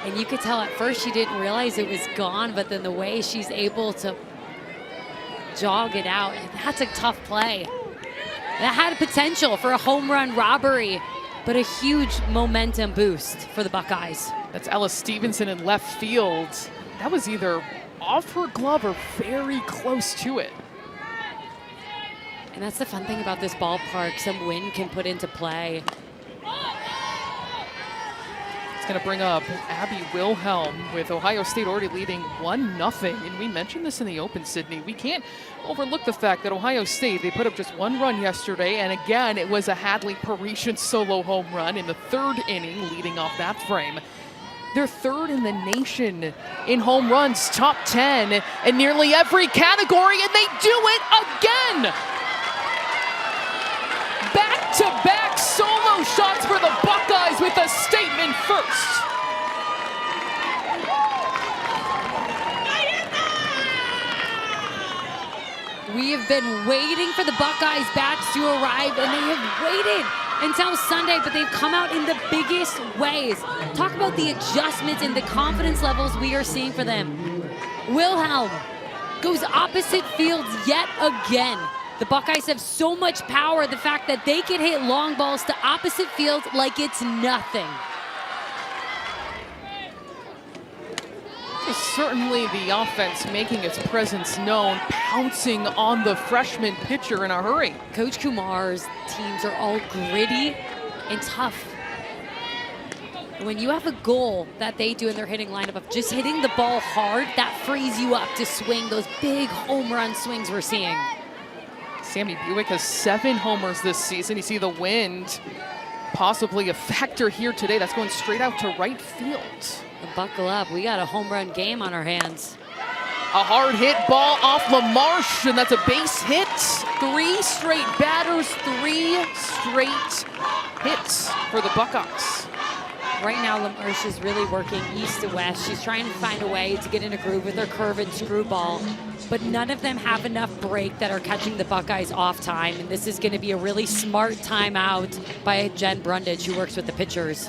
And you could tell at first she didn't realize it was gone, but then the way she's able to jog it out, that's a tough play. That had potential for a home run robbery, but a huge momentum boost for the Buckeyes. That's Ella Stevenson in left field. That was either off her glove or very close to it. And that's the fun thing about this ballpark. Some wind can put into play. It's going to bring up Abby Wilhelm with Ohio State already leading 1-0. And we mentioned this in the open, Sydney. We can't overlook the fact that Ohio State, they put up just 1 run yesterday. And again, it was a Hadley Parisian solo home run in the 3rd inning, leading off that frame. They're 3rd in the nation in home runs, top 10 in nearly every category, and they do it again! Back-to-back solo shots for the Buckeyes with a statement first. We have been waiting for the Buckeyes bats to arrive, and they have waited until Sunday, but they've come out in the biggest ways. Talk about the adjustments and the confidence levels we are seeing for them. Wilhelm goes opposite fields yet again. The Buckeyes have so much power, the fact that they can hit long balls to opposite fields like it's nothing. Certainly the offense making its presence known, pouncing on the freshman pitcher in a hurry. Coach Kumar's teams are all gritty and tough. When you have a goal that they do in their hitting lineup of just hitting the ball hard, that frees you up to swing those big home run swings we're seeing. Sammy Buick has 7 homers this season. You see the wind possibly a factor here today. That's going straight out to right field. Buckle up, we got a home run game on our hands. A hard hit ball off LaMarche, and that's a base hit. 3 straight batters, 3 straight hits for the Buckeyes. Right now, LaMarche is really working east to west. She's trying to find a way to get in a groove with her curve and screwball, but none of them have enough break that are catching the Buckeyes off time, and this is going to be a really smart timeout by Jen Brundage, who works with the pitchers.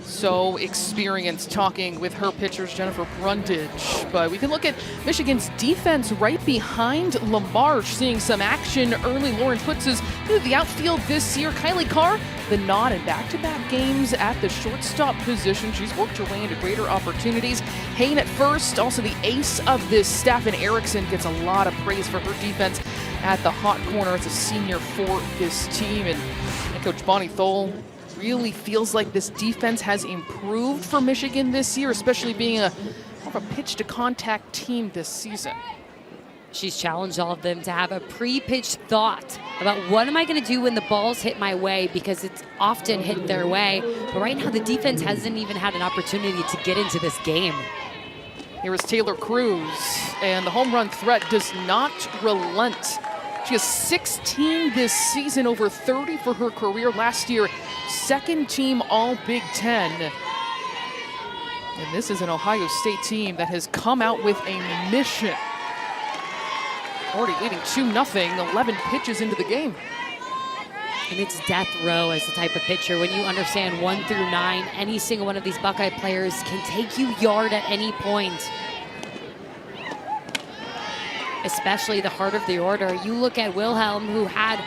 So experienced talking with her pitchers, Jennifer Brundage. But we can look at Michigan's defense right behind LaMarche, seeing some action early. Lauren puts us into the outfield this year. Kylie Carr, the nod in back-to-back games at the shortstop position. She's worked her way into greater opportunities. Hain at first, also the ace of this staff, and Erickson gets a lot of praise for her defense at the hot corner as a senior for this team. And Coach Bonnie Thole really feels like this defense has improved for Michigan this year, especially being more of a pitch-to-contact team this season. She's challenged all of them to have a pre-pitch thought about what am I going to do when the balls hit my way, because it's often hit their way. But right now, the defense hasn't even had an opportunity to get into this game. Here is Taylor Cruz, and the home run threat does not relent. She has 16 this season, over 30 for her career last year. 2nd team all Big Ten. And this is an Ohio State team that has come out with a mission. Already leading 2-0, 11 pitches into the game. And it's death row as the type of pitcher. When you understand 1 through 9, any single one of these Buckeye players can take you yard at any point. Especially the heart of the order. You look at Wilhelm, who had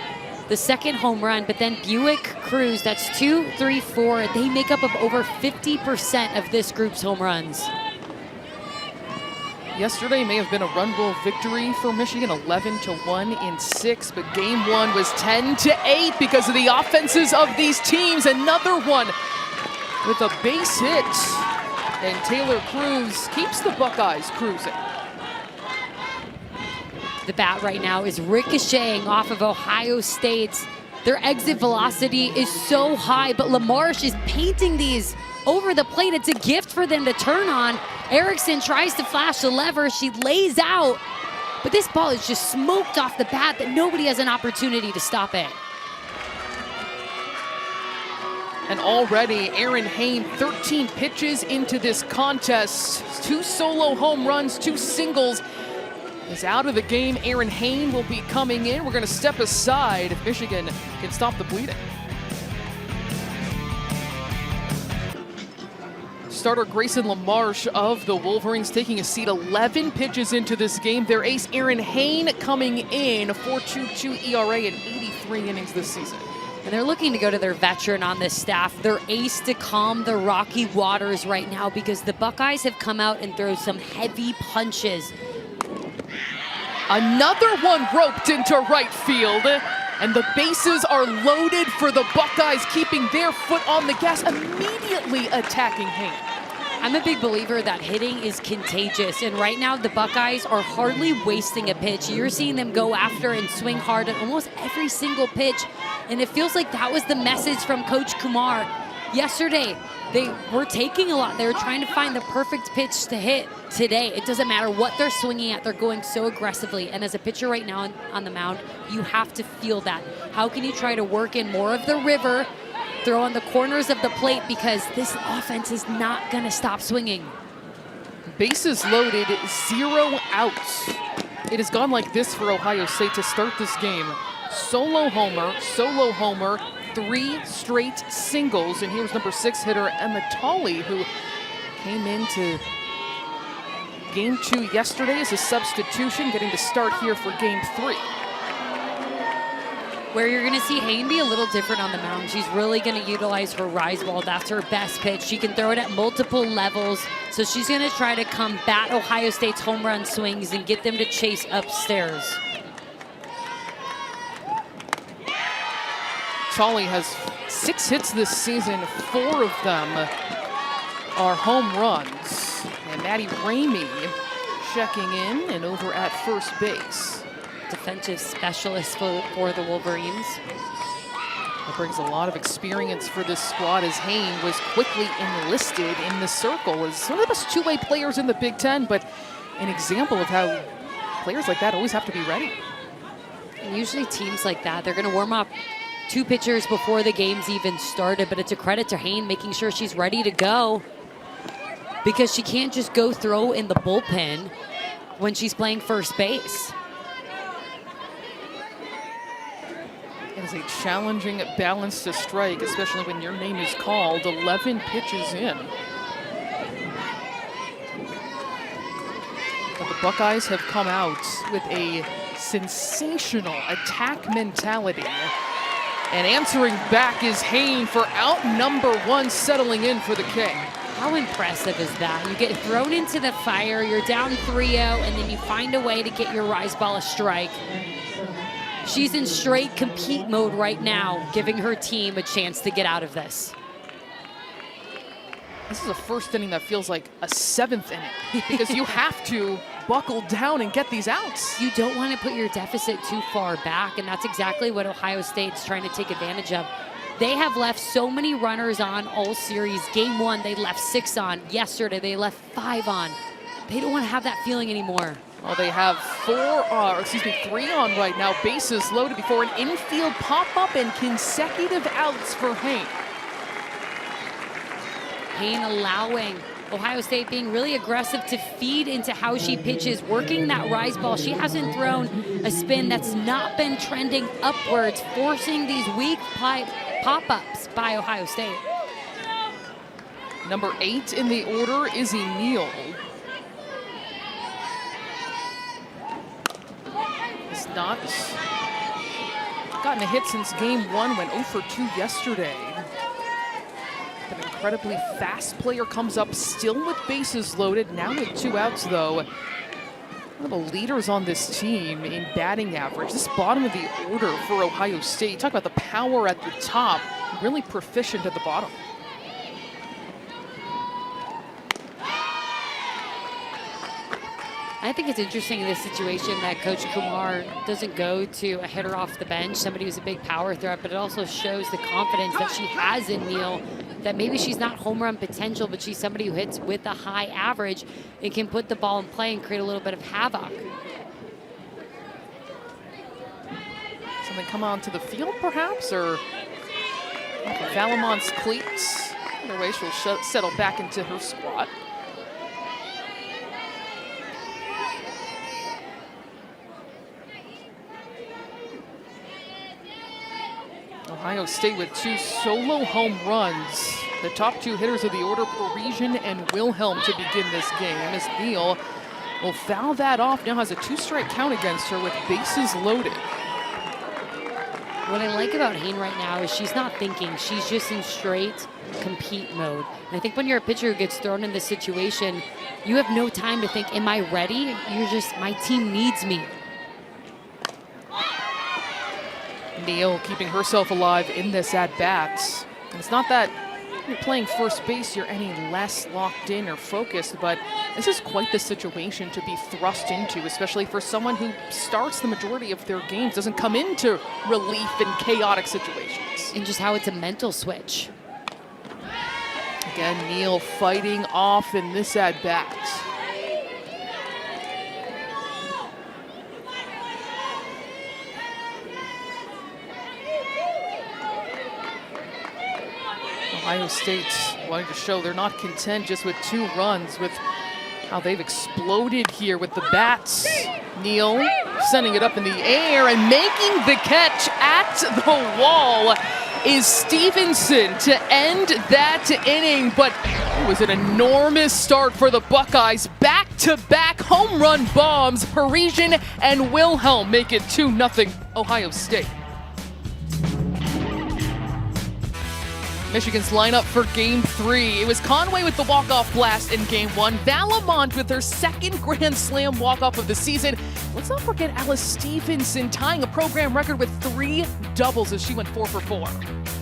the 2nd home run, but then Buick, Cruz, that's 2, 3, 4. They make up of over 50% of this group's home runs. Yesterday may have been a run rule victory for Michigan, 11-1 in 6, but game 1 was 10-8 because of the offenses of these teams. Another one with a base hit, and Taylor Cruz keeps the Buckeyes cruising. The bat right now is ricocheting off of Ohio State's. Their exit velocity is so high, but LaMarche is painting these over the plate. It's a gift for them to turn on. Erickson tries to flash the lever. She lays out, but this ball is just smoked off the bat that nobody has an opportunity to stop it. And already Aaron Hain, 13 pitches into this contest. 2 solo home runs, 2 singles. Is out of the game. Aaron Hain will be coming in. We're going to step aside if Michigan can stop the bleeding. Starter Grayson LaMarche of the Wolverines taking a seat 11 pitches into this game. Their ace Aaron Hain coming in, a 4.22 ERA in 83 innings this season. And they're looking to go to their veteran on this staff, their ace to calm the rocky waters right now, because the Buckeyes have come out and thrown some heavy punches. Another one roped into right field, and the bases are loaded for the Buckeyes, keeping their foot on the gas, immediately attacking Hain. I'm a big believer that hitting is contagious, and right now the Buckeyes are hardly wasting a pitch. You're seeing them go after and swing hard at almost every single pitch, and it feels like that was the message from Coach Kumar. Yesterday, they were taking a lot. They were trying to find the perfect pitch to hit. Today, it doesn't matter what they're swinging at. They're going so aggressively, and as a pitcher right now on the mound, you have to feel that. How can you try to work in more of the river, throw on the corners of the plate, because this offense is not going to stop swinging. Bases loaded, 0 outs. It has gone like this for Ohio State to start this game. Solo homer, 3 straight singles. And here's number 6 hitter Emma Tolley, who came into game 2 yesterday as a substitution, getting to start here for game 3. Where you're going to see Hain be a little different on the mound. She's really going to utilize her rise ball. That's her best pitch. She can throw it at multiple levels. So she's going to try to combat Ohio State's home run swings and get them to chase upstairs. Tolley has 6 hits this season. 4 of them are home runs. And Maddie Ramey checking in and over at first base. Defensive specialist for the Wolverines. That brings a lot of experience for this squad, as Hain was quickly enlisted in the circle as one of the best two-way players in the Big Ten, but an example of how players like that always have to be ready. And usually teams like that, they're going to warm up 2 pitchers before the game's even started, but it's a credit to Hain making sure she's ready to go, because she can't just go throw in the bullpen when she's playing first base. It is a challenging balance to strike, especially when your name is called. 11 pitches in. But the Buckeyes have come out with a sensational attack mentality. And answering back is Hain for out number 1, settling in for the K. How impressive is that? You get thrown into the fire, you're down 3-0, and then you find a way to get your rise ball a strike. She's in straight compete mode right now, giving her team a chance to get out of this. This is a first inning that feels like a 7th inning, because you have to buckle down and get these outs. You don't want to put your deficit too far back, and that's exactly what Ohio State's trying to take advantage of. They have left so many runners on all series. Game 1, they left 6 on. Yesterday, they left 5 on. They don't want to have that feeling anymore. Well, they have 3 on right now. Bases loaded before an infield pop-up and consecutive outs for Hain. Hain allowing Ohio State being really aggressive to feed into how she pitches, working that rise ball. She hasn't thrown a spin that's not been trending upwards, forcing these weak pop-ups by Ohio State. Number 8 in the order, Izzy Neal. Has not gotten a hit since game 1, went 0 for 2 yesterday. An incredibly fast player comes up, still with bases loaded, now with 2 outs though. One of the leaders on this team in batting average. This bottom of the order for Ohio State. Talk about the power at the top, really proficient at the bottom. I think it's interesting in this situation that Coach Kumar doesn't go to a hitter off the bench, somebody who's a big power threat, but it also shows the confidence that she has in Neal, that maybe she's not home run potential, but she's somebody who hits with a high average and can put the ball in play and create a little bit of havoc. Something come onto the field perhaps, or Valamont's cleats. Either way, she'll settle back into her squat. Ohio State with 2 solo home runs the top two hitters of the order, Parisian and Wilhelm, to begin this game. Miss Neal will foul that off. Now has a 2-strike count against her with bases loaded. What I like about Hayne right now is she's not thinking. She's just in straight compete mode. And I think when you're a pitcher who gets thrown in this situation, you have no time to think, am I ready? You're just, my team needs me. Neal keeping herself alive in this at-bat. It's not that you're playing first base, you're any less locked in or focused, but this is quite the situation to be thrust into, especially for someone who starts the majority of their games, doesn't come into relief in chaotic situations. And just how it's a mental switch. Again, Neal fighting off in this at-bat. Ohio State wanting to show they're not content just with 2 runs, with how they've exploded here with the bats. Neal sending it up in the air and making the catch at the wall is Stevenson to end that inning. But it was an enormous start for the Buckeyes. Back-to-back home run bombs. Parisian and Wilhelm make it 2-0 Ohio State. Michigan's lineup for Game 3. It was Conway with the walk-off blast in Game 1. Valamont with her second Grand Slam walk-off of the season. Let's not forget Alice Stevenson tying a program record with 3 doubles as she went 4 for 4.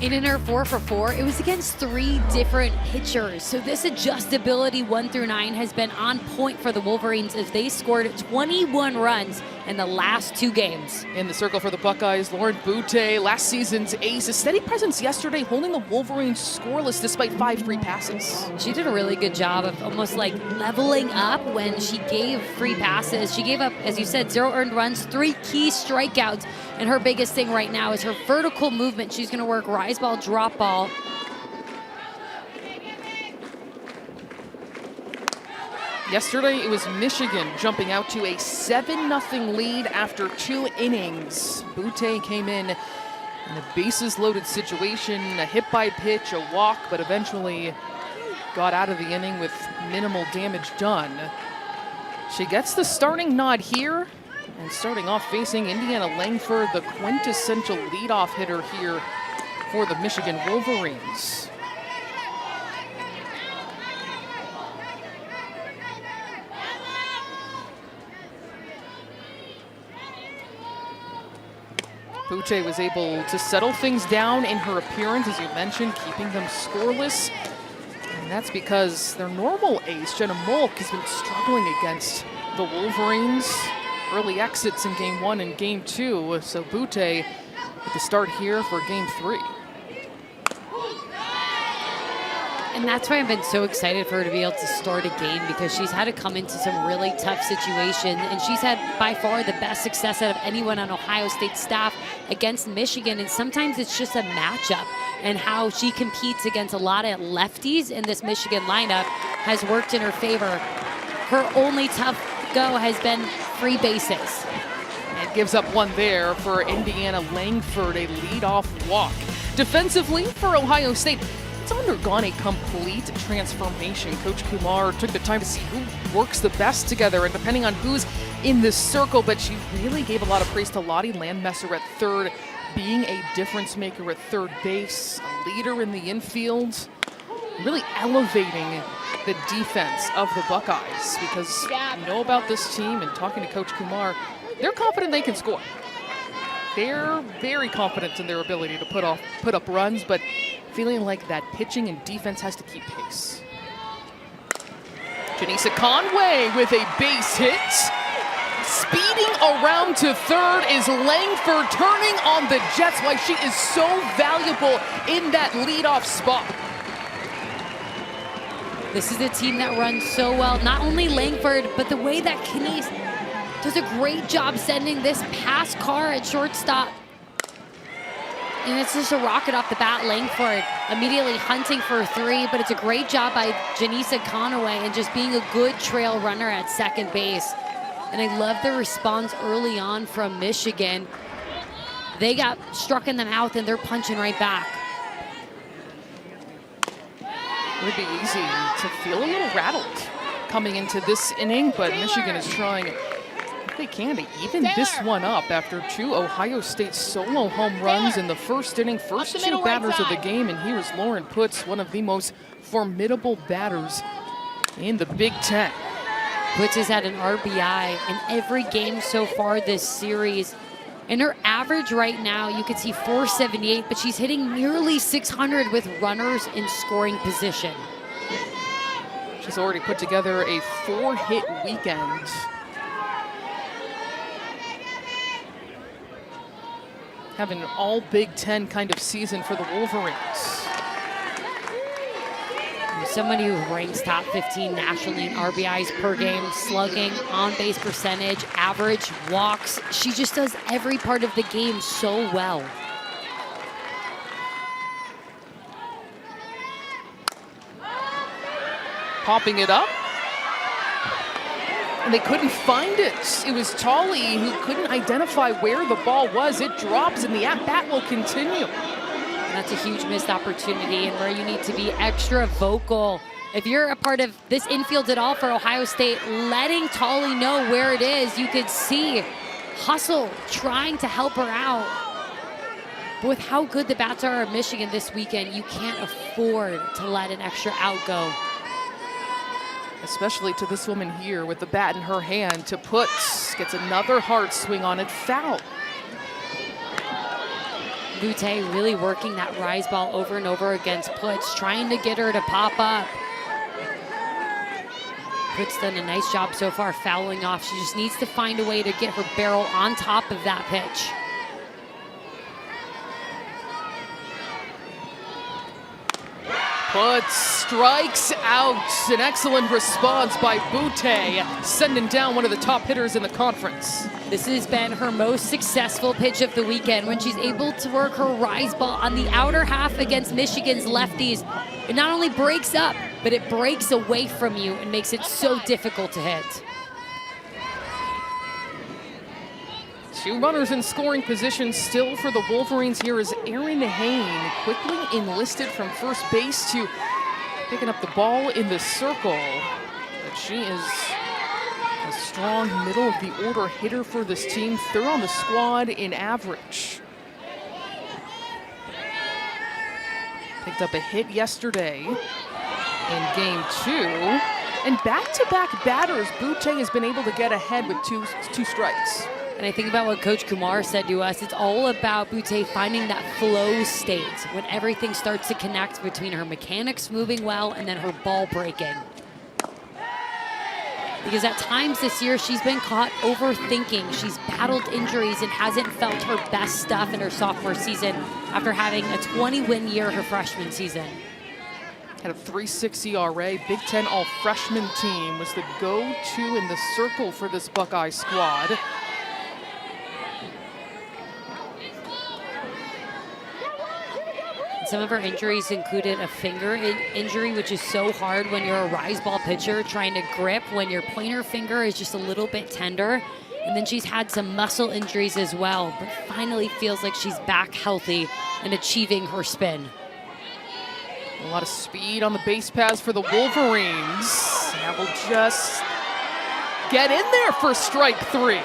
And in her 4 for 4, it was against 3 different pitchers. So this adjustability 1 through 9 has been on point for the Wolverines as they scored 21 runs in the last 2 games. In the circle for the Buckeyes, Lauren Bouty, last season's ace, a steady presence yesterday, holding the Wolverines scoreless despite 5 free passes. She did a really good job of almost like leveling up when she gave free passes. She gave up, as you said, 0 earned runs, 3 key strikeouts. And her biggest thing right now is her vertical movement. She's going to work rise ball, drop ball. Yesterday, it was Michigan jumping out to a 7-0 lead after 2 innings. Bouty came in a bases-loaded situation, a hit by pitch, a walk, but eventually got out of the inning with minimal damage done. She gets the starting nod here, and starting off facing Indiana Langford, the quintessential leadoff hitter here for the Michigan Wolverines. Bouty was able to settle things down in her appearance, as you mentioned, keeping them scoreless. And that's because their normal ace, Jenna Molk, has been struggling against the Wolverines. Early exits in Game 1 and Game 2. So Bouty with the start here for Game 3. And that's why I've been so excited for her to be able to start a game, because she's had to come into some really tough situations, and she's had by far the best success out of anyone on Ohio State staff against Michigan. And sometimes it's just a matchup, and how she competes against a lot of lefties in this Michigan lineup has worked in her favor. Her only tough go has been free bases. And gives up one there for Indiana Langford, a leadoff walk. Defensively for Ohio State, it's undergone a complete transformation. Coach Kumar took the time to see who works the best together, and depending on who's in this circle, but she really gave a lot of praise to Lottie Landmesser at third, being a difference maker at third base, a leader in the infield, really elevating the defense of the Buckeyes, because you know about this team, and talking to Coach Kumar, they're confident they can score. They're very confident in their ability to put up runs, but feeling like that pitching and defense has to keep pace. Janisa Conway with a base hit. Speeding around to third is Langford, turning on the Jets. Why she is so valuable in that leadoff spot. This is a team that runs so well. Not only Langford, but the way that Knies does a great job sending this past car at shortstop. And it's just a rocket off the bat. Langford immediately hunting for 3, but it's a great job by Janisa Conway and just being a good trail runner at second base. And I love the response early on from Michigan. They got struck in the mouth and they're punching right back. It would be easy to feel a little rattled coming into this inning, but Michigan is trying if they can to even this one up after 2 Ohio State solo home runs in the first inning, first 2 batters of the game. And here is Lauren Putz, one of the most formidable batters in the Big Ten. Putz has had an RBI in every game so far this series. And her average right now, you can see 478, but she's hitting nearly 600 with runners in scoring position. She's already put together a 4-hit weekend. Having an all Big Ten kind of season for the Wolverines. Somebody who ranks top 15 nationally in RBIs per game, slugging, on-base percentage, average, walks. She just does every part of the game so well. Popping it up. And they couldn't find it. It was Tolley who couldn't identify where the ball was. It drops and the at-bat will continue. That's a huge missed opportunity, and where you need to be extra vocal. If you're a part of this infield at all for Ohio State, letting Tolley know where it is, you could see hustle, trying to help her out. But with how good the bats are at Michigan this weekend, you can't afford to let an extra out go. Especially to this woman here with the bat in her hand. To Putz, gets another hard swing on it, foul. Bouty really working that rise ball over and over against Putz, trying to get her to pop up. Putz done a nice job so far fouling off. She just needs to find a way to get her barrel on top of that pitch. Putz strikes out. An excellent response by Bouty, sending down one of the top hitters in the conference. This has been her most successful pitch of the weekend when she's able to work her rise ball on the outer half against Michigan's lefties. It not only breaks up, but it breaks away from you and makes it so difficult to hit. 2 runners in scoring position still for the Wolverines. Here is Erin Hain, quickly enlisted from first base to picking up the ball in the circle. But she is a strong middle of the order hitter for this team, 3rd on the squad in average. Picked up a hit yesterday in game 2. And back-to-back batters, Bouty has been able to get ahead with two strikes. And I think about what Coach Kumar said to us. It's all about Bouty finding that flow state when everything starts to connect between her mechanics moving well and then her ball breaking. Because at times this year, she's been caught overthinking. She's battled injuries and hasn't felt her best stuff in her sophomore season after having a 20-win year her freshman season. Had a 3.6 ERA. Big Ten all-freshman team was the go-to in the circle for this Buckeye squad. Some of her injuries included a finger injury, which is so hard when you're a rise ball pitcher trying to grip when your pointer finger is just a little bit tender. And then she's had some muscle injuries as well, but finally feels like she's back healthy and achieving her spin. A lot of speed on the base paths for the Wolverines. That will just get in there for strike 3.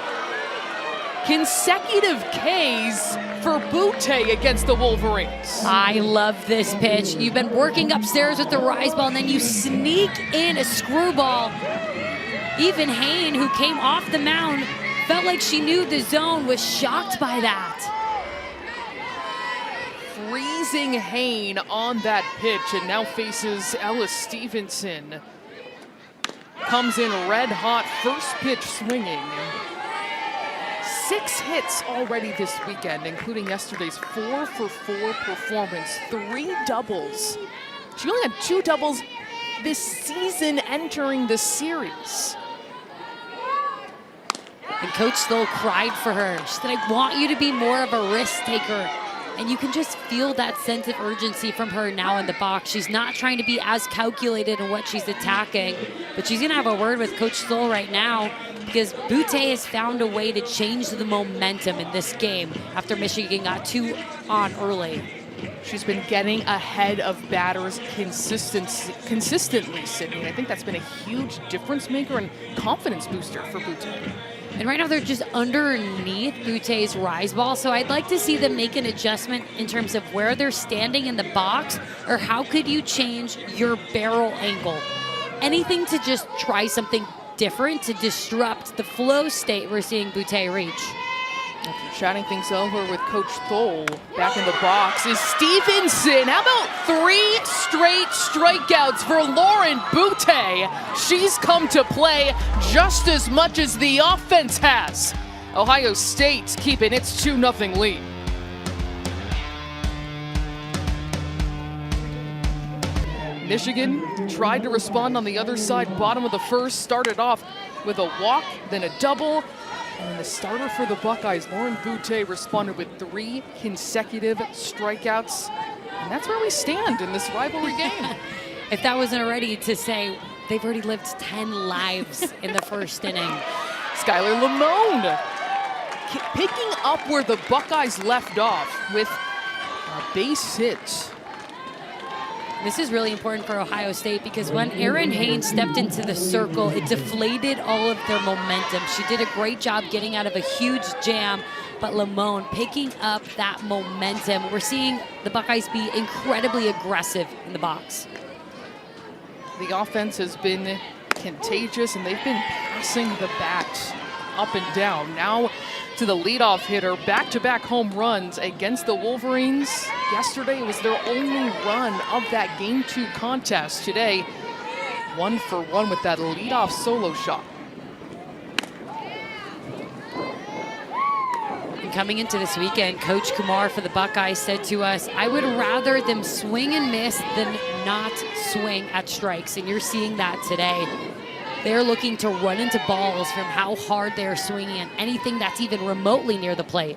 Consecutive Ks for Bouty against the Wolverines. I love this pitch. You've been working upstairs with the rise ball, and then you sneak in a screwball. Even Hain, who came off the mound, felt like she knew the zone, was shocked by that. Freezing Hain on that pitch, and now faces Ella Stevenson. Comes in red hot, first pitch swinging. 6 hits already this weekend, including yesterday's 4-for-4 performance, 3 doubles. She only had 2 doubles this season entering the series. And Coach Stoll cried for her. She said, I want you to be more of a risk taker. And you can just feel that sense of urgency from her now in the box. She's not trying to be as calculated in what she's attacking, but she's gonna have a word with Coach Stoll right now because Bouty has found a way to change the momentum in this game after Michigan got 2 on early. She's been getting ahead of batters consistently, Sydney. I think that's been a huge difference maker and confidence booster for Bouty. And right now they're just underneath Bouty's rise ball, so I'd like to see them make an adjustment in terms of where they're standing in the box, or how could you change your barrel angle. Anything to just try something different to disrupt the flow state we're seeing Bouty reach. After chatting things over with Coach Thole back in the box is Stevenson. How about 3 straight strikeouts for Lauren Bouty? She's come to play just as much as the offense has. Ohio State's keeping its 2-0 lead. Michigan tried to respond on the other side, bottom of the first, started off with a walk, then a double. And then the starter for the Buckeyes, Lauren Bouty, responded with 3 consecutive strikeouts. And that's where we stand in this rivalry game. If that wasn't already to say, they've already lived 10 lives in the first inning. Skylar Lamone picking up where the Buckeyes left off with a base hit. This is really important for Ohio State because when Erin Haynes stepped into the circle, it deflated all of their momentum. She did a great job getting out of a huge jam, but Lamone picking up that momentum. We're seeing the Buckeyes be incredibly aggressive in the box. The offense has been contagious, and they've been passing the bat up and down. Now to the leadoff hitter, back-to-back home runs against the Wolverines. Yesterday it was their only run of that Game 2 contest. Today, 1 for 1 with that leadoff solo shot. And coming into this weekend, Coach Kumar for the Buckeyes said to us, I would rather them swing and miss than not swing at strikes. And you're seeing that today. They're looking to run into balls from how hard they're swinging and anything that's even remotely near the plate.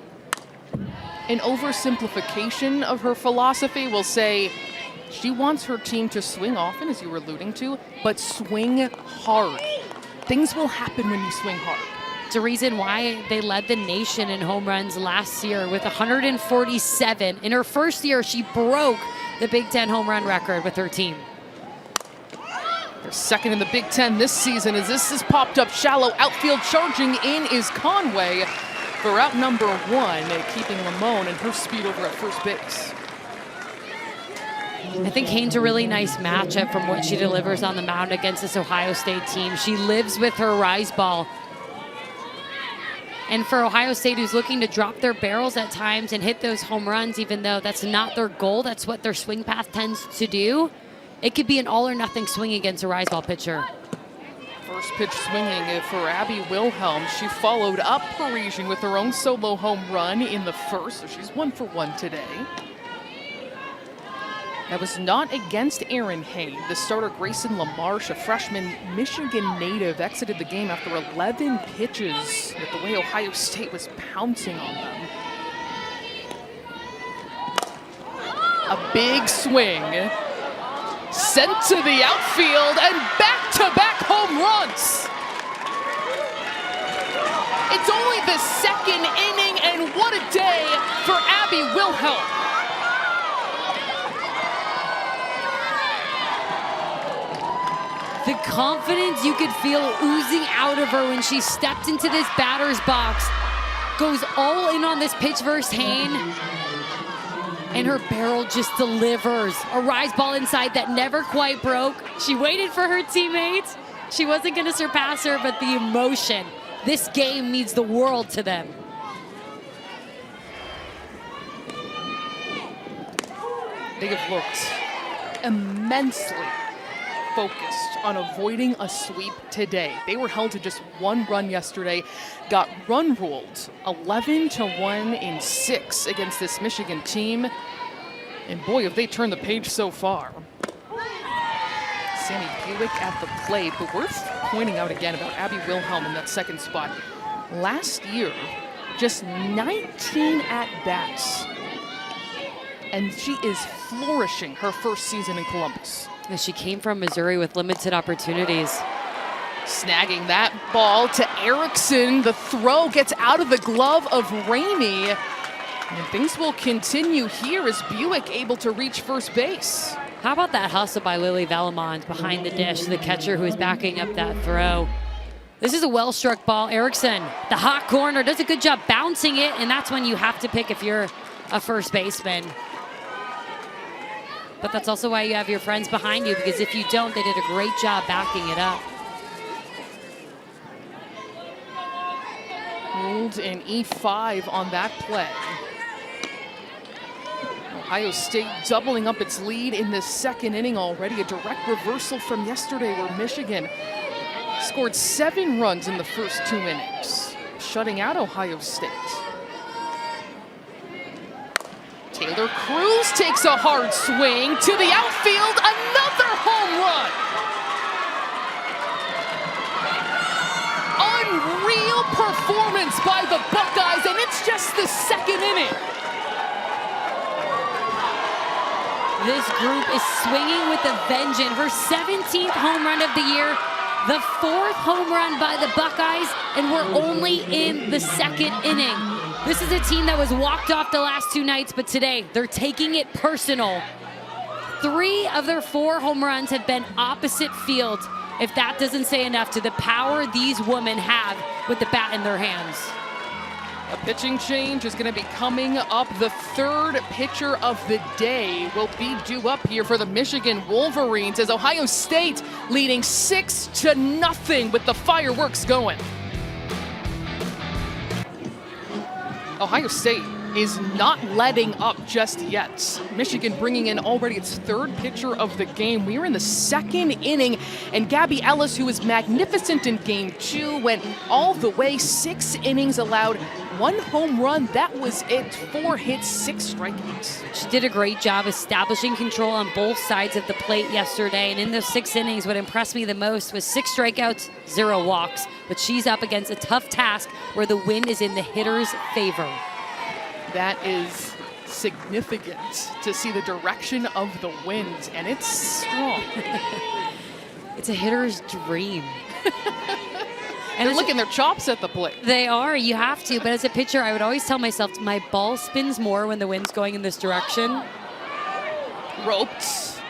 An oversimplification of her philosophy will say she wants her team to swing often, as you were alluding to, but swing hard. Things will happen when you swing hard. It's a reason why they led the nation in home runs last year with 147. In her first year, she broke the Big Ten home run record with her team. They're second in the Big Ten this season as this is popped up shallow. Outfield charging in is Conway for out number 1, keeping Lamone and her speed over at first base. I think Haynes a really nice matchup from what she delivers on the mound against this Ohio State team. She lives with her rise ball. And for Ohio State, who's looking to drop their barrels at times and hit those home runs, even though that's not their goal, that's what their swing path tends to do. It could be an all or nothing swing against a rise ball pitcher. First pitch swinging for Abby Wilhelm. She followed up Parisian with her own solo home run in the first, so she's 1 for 1 today. That was not against Erin Haynes. The starter Grayson LaMarche, a freshman Michigan native, exited the game after 11 pitches with the way Ohio State was pouncing on them. A big swing. Sent to the outfield and back-to-back home runs. It's only the second inning, and what a day for Abby Wilhelm. The confidence you could feel oozing out of her when she stepped into this batter's box goes all in on this pitch versus Haynes. And her barrel just delivers. A rise ball inside that never quite broke. She waited for her teammates. She wasn't going to surpass her, but the emotion. This game means the world to them. They have looked immensely focused on avoiding a sweep today. They were held to just 1 run yesterday, got run ruled 11-1 in 6 against this Michigan team. And boy, have they turned the page so far. Sammy Buick at the plate, but worth pointing out again about Abby Wilhelm in that second spot. Last year, just 19 at-bats. And she is flourishing her first season in Columbus. She came from Missouri with limited opportunities. Snagging that ball to Erickson. The throw gets out of the glove of Ramey. And things will continue here as Buick able to reach first base. How about that hustle by Lily Vellemond behind the dish, the catcher who is backing up that throw. This is a well-struck ball. Erickson, the hot corner, does a good job bouncing it, and that's when you have to pick if you're a first baseman. But that's also why you have your friends behind you, because if you don't, they did a great job backing it up. Ruled an E5 on that play. Ohio State doubling up its lead in the second inning already. A direct reversal from yesterday where Michigan scored 7 runs in the first 2 innings, shutting out Ohio State. Taylor Cruz takes a hard swing to the outfield, another home run. Unreal performance by the Buckeyes, and it's just the second inning. This group is swinging with a vengeance. Her 17th home run of the year, the 4th home run by the Buckeyes, and we're only in the second inning. This is a team that was walked off the last 2 nights, but today they're taking it personal. 3 of their 4 home runs have been opposite field. If that doesn't say enough to the power these women have with the bat in their hands. A pitching change is going to be coming up. The 3rd pitcher of the day will be due up here for the Michigan Wolverines as Ohio State leading 6-0 with the fireworks going. Ohio State is not letting up just yet. Michigan bringing in already its 3rd pitcher of the game. We are in the second inning, and Gabby Ellis, who was magnificent in game 2, went all the way, 6 innings, allowed 1 home run. That was it. 4 hits, 6 strikeouts. She did a great job establishing control on both sides of the plate yesterday, and in those 6 innings, what impressed me the most was 6 strikeouts, 0 walks. But she's up against a tough task where the wind is in the hitter's favor. That is significant to see the direction of the wind, and it's strong. It's a hitter's dream. And they're licking their chops at the plate. They are, you have to, but as a pitcher, I would always tell myself, my ball spins more when the wind's going in this direction. Roped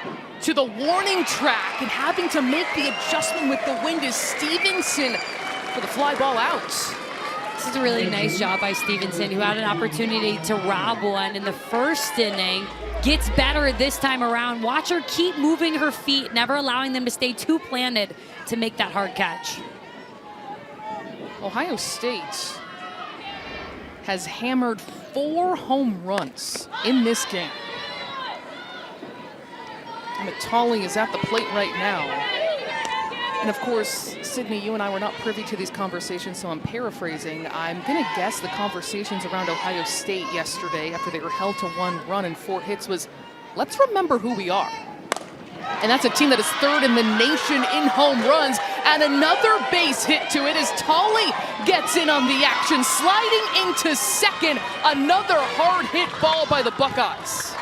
to the warning track and having to make the adjustment with the wind is Stevenson for the fly ball out. This is a really nice job by Stevenson, who had an opportunity to rob one in the first inning. Gets better this time around. Watch her keep moving her feet, never allowing them to stay too planted to make that hard catch. Ohio State has hammered 4 home runs in this game. Matali is at the plate right now. And of course, Sydney, you and I were not privy to these conversations, so I'm paraphrasing. I'm going to guess the conversations around Ohio State yesterday after they were held to 1 run and 4 hits was, let's remember who we are. And that's a team that is 3rd in the nation in home runs. And another base hit to it as Tolley gets in on the action, sliding into second. Another hard hit ball by the Buckeyes.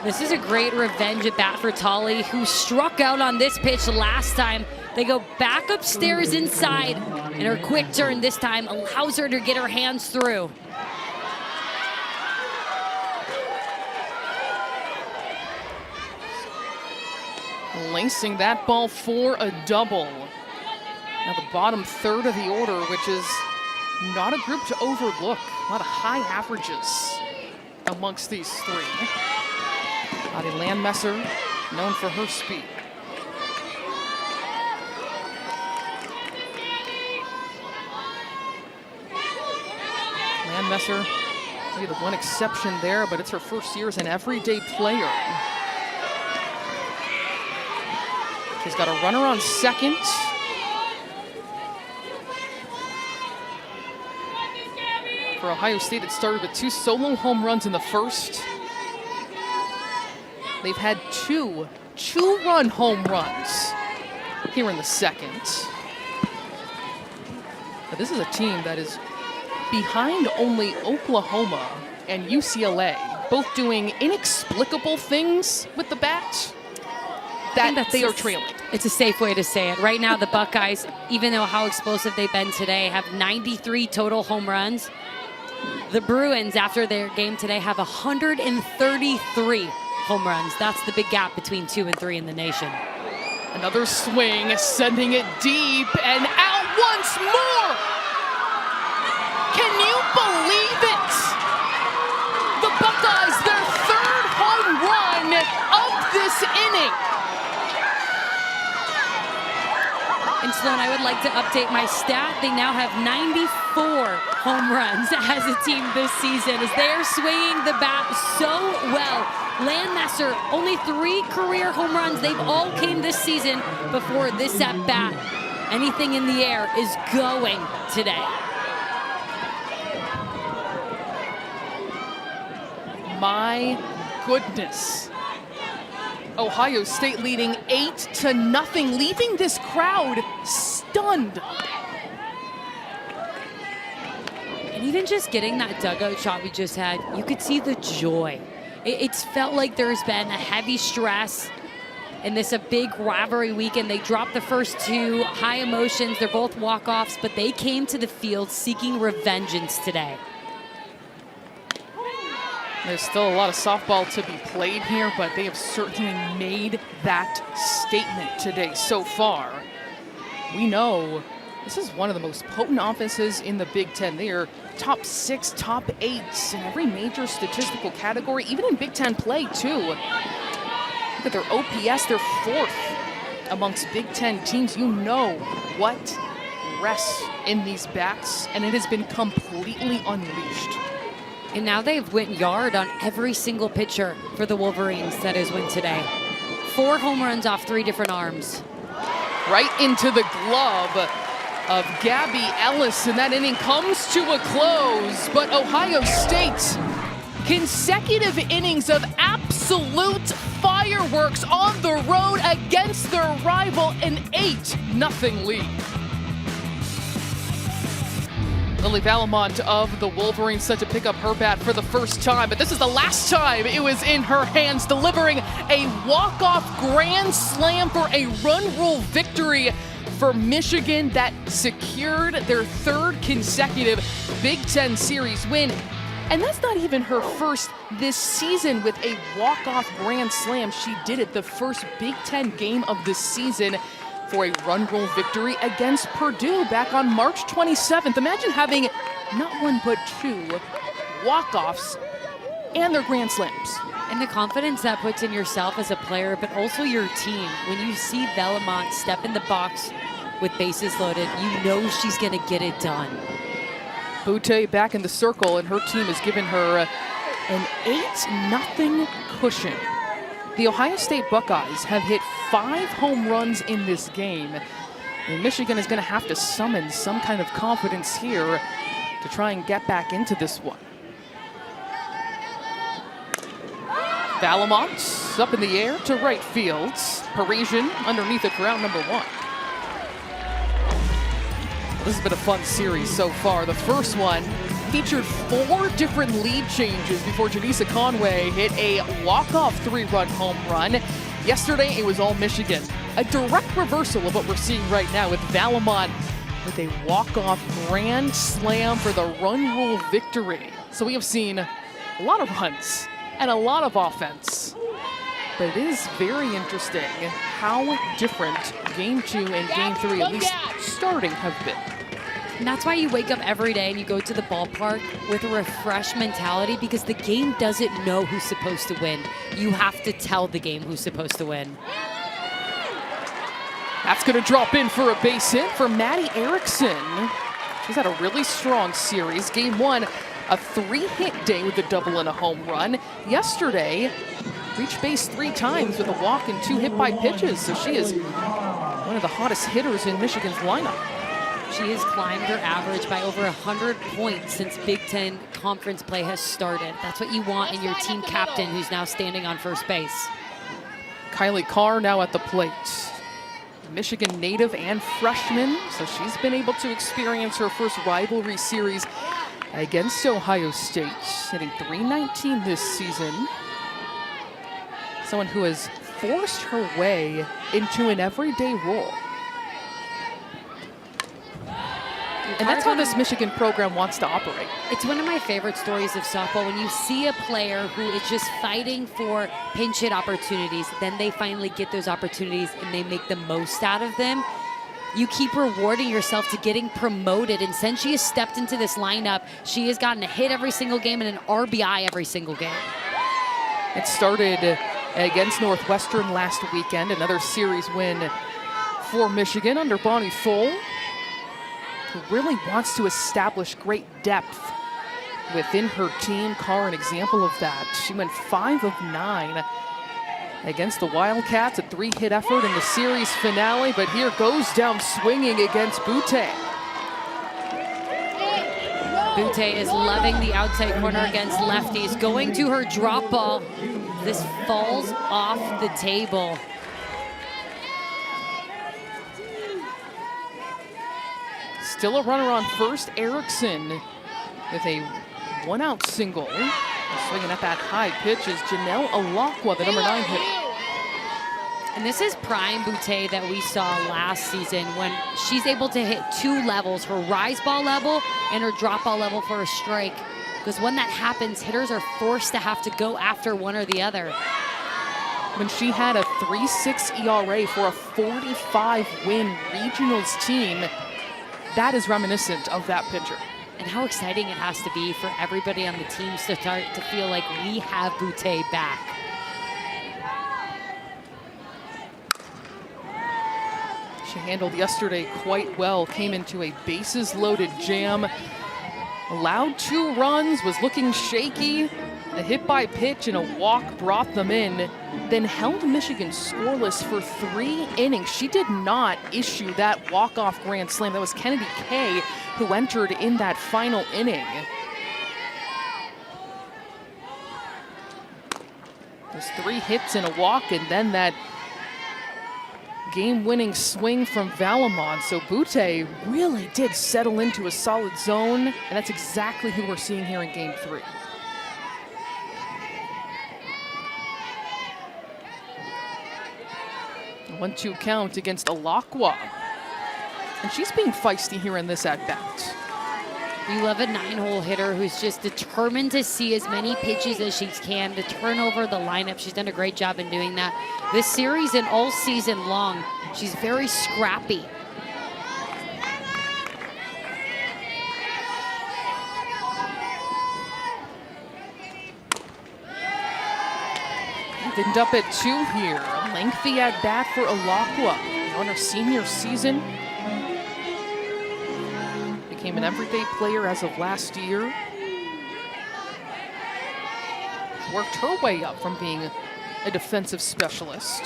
This is a great revenge at bat for Tolley, who struck out on this pitch last time. They go back upstairs inside, and her quick turn this time allows her to get her hands through. Lacing that ball for a double. Now the bottom 3rd of the order, which is not a group to overlook. A lot of high averages amongst these 3. Adi Landmesser, known for her speed. Landmesser, maybe the one exception there, but it's her first year as an everyday player. She's got a runner on second. For Ohio State, it started with 2 solo home runs in the first. They've had 2 2-run home runs here in the second. But this is a team that is behind only Oklahoma and UCLA, both doing inexplicable things with the bat that they are trailing. It's a safe way to say it. Right now, the Buckeyes, even though how explosive they've been today, have 93 total home runs. The Bruins, after their game today, have 133 home runs. That's the big gap between 2 and 3 in the nation. Another swing, sending it deep and out once more. Can you believe it? The Buckeyes, their third home run of this inning. And Sloan, I would like to update my stat. They now have 94 home runs as a team this season as they are swinging the bat so well. Landmaster, only 3 career home runs. They've all came this season before this at bat. Anything in the air is going today. My goodness. Ohio State leading 8-0, leaving this crowd stunned. And even just getting that dugout shot we just had, you could see the joy. It's felt like there's been a heavy stress in this a big rivalry weekend. They dropped the first 2, high emotions. They're both walk-offs, but they came to the field seeking revengeance today. There's still a lot of softball to be played here, but they have certainly made that statement today so far. We know this is one of the most potent offenses in the Big Ten. They are top 6, top 8 in every major statistical category, even in Big Ten play too. Look at their OPS, they're 4th amongst Big Ten teams. You know what rests in these bats, and it has been completely unleashed. And now they've went yard on every single pitcher for the Wolverines that has win today. 4 home runs off 3 different arms. Right into the glove of Gabby Ellis, and that inning comes to a close. But Ohio State, consecutive innings of absolute fireworks on the road against their rival, an 8-0 lead. Lily Valamont of the Wolverines set to pick up her bat for the first time, but this is the last time it was in her hands, delivering a walk-off grand slam for a run rule victory for Michigan that secured their 3rd consecutive Big Ten Series win. And that's not even her first this season with a walk-off grand slam. She did it the first Big Ten game of the season for a run rule victory against Purdue back on March 27th. Imagine having not 1 but 2 walk-offs and their grand slams. And the confidence that puts in yourself as a player, but also your team. When you see Valamont step in the box with bases loaded, you know she's gonna get it done. Bouty back in the circle, and her team has given her an 8-0 cushion. The Ohio State Buckeyes have hit 5 home runs in this game, and Michigan is going to have to summon some kind of confidence here to try and get back into this one. Valamont up in the air to right field. Parisian underneath it for out number 1. This has been a fun series so far. The first one featured 4 different lead changes before Janisa Conway hit a walk-off 3-run home run. Yesterday, it was all Michigan. A direct reversal of what we're seeing right now with Valamont with a walk-off grand slam for the run rule victory. So we have seen a lot of runs and a lot of offense. But it is very interesting how different Game 2 and Game 3, at least starting, have been. And that's why you wake up every day and you go to the ballpark with a refreshed mentality, because the game doesn't know who's supposed to win. You have to tell the game who's supposed to win. That's going to drop in for a base hit for Maddie Erickson. She's had a really strong series. Game 1, a 3-hit day with a double and a home run. Yesterday, reached base 3 times with a walk and 2 hit by pitches. So she is one of the hottest hitters in Michigan's lineup. She has climbed her average by over 100 points since Big Ten conference play has started. That's what you want in your team captain, who's now standing on first base. Kylie Carr now at the plate. Michigan native and freshman, so she's been able to experience her first rivalry series against Ohio State, hitting .319 this season. Someone who has forced her way into an everyday role. And that's how this Michigan program wants to operate. It's one of my favorite stories of softball, when you see a player who is just fighting for pinch hit opportunities, then they finally get those opportunities and they make the most out of them. You keep rewarding yourself to getting promoted. And since she has stepped into this lineup, she has gotten a hit every single game and an RBI every single game. It started against Northwestern last weekend, another series win for Michigan under Bonnie Full, who really wants to establish great depth within her team. Carr, an example of that. She went 5 of 9 against the Wildcats, a 3-hit effort in the series finale, but here goes down swinging against Bouty. Bouty is loving the outside corner against lefties, going to her drop ball. This falls off the table. Still a runner on first. Erickson with a 1-out single. Swinging at that high pitch is Janelle Alakwa, the number 9 hitter. And this is prime Bouty that we saw last season, when she's able to hit 2 levels, her rise ball level and her drop ball level for a strike. Because when that happens, hitters are forced to have to go after one or the other. When she had a 3.6 ERA for a 45-win regionals team, that is reminiscent of that pitcher. And how exciting it has to be for everybody on the teams to start to feel like we have Bouty back. She handled yesterday quite well, came into a bases-loaded jam, allowed 2 runs, was looking shaky. A hit by pitch and a walk brought them in, then held Michigan scoreless for 3 innings. She did not issue that walk-off grand slam. That was Kennedy Kay who entered in that final inning. There's 3 hits and a walk, and then that game-winning swing from Valamon. So Bouty really did settle into a solid zone, and that's exactly who we're seeing here in Game 3. 1-2 count against Alakwa. And she's being feisty here in this at-bat. You love a 9-hole hitter who's just determined to see as many pitches as she can to turn over the lineup. She's done a great job in doing that this series and all season long. She's very scrappy. Opened up at 2 here. A lengthy at bat for Alakwa on her senior season. Became an everyday player as of last year. Worked her way up from being a defensive specialist.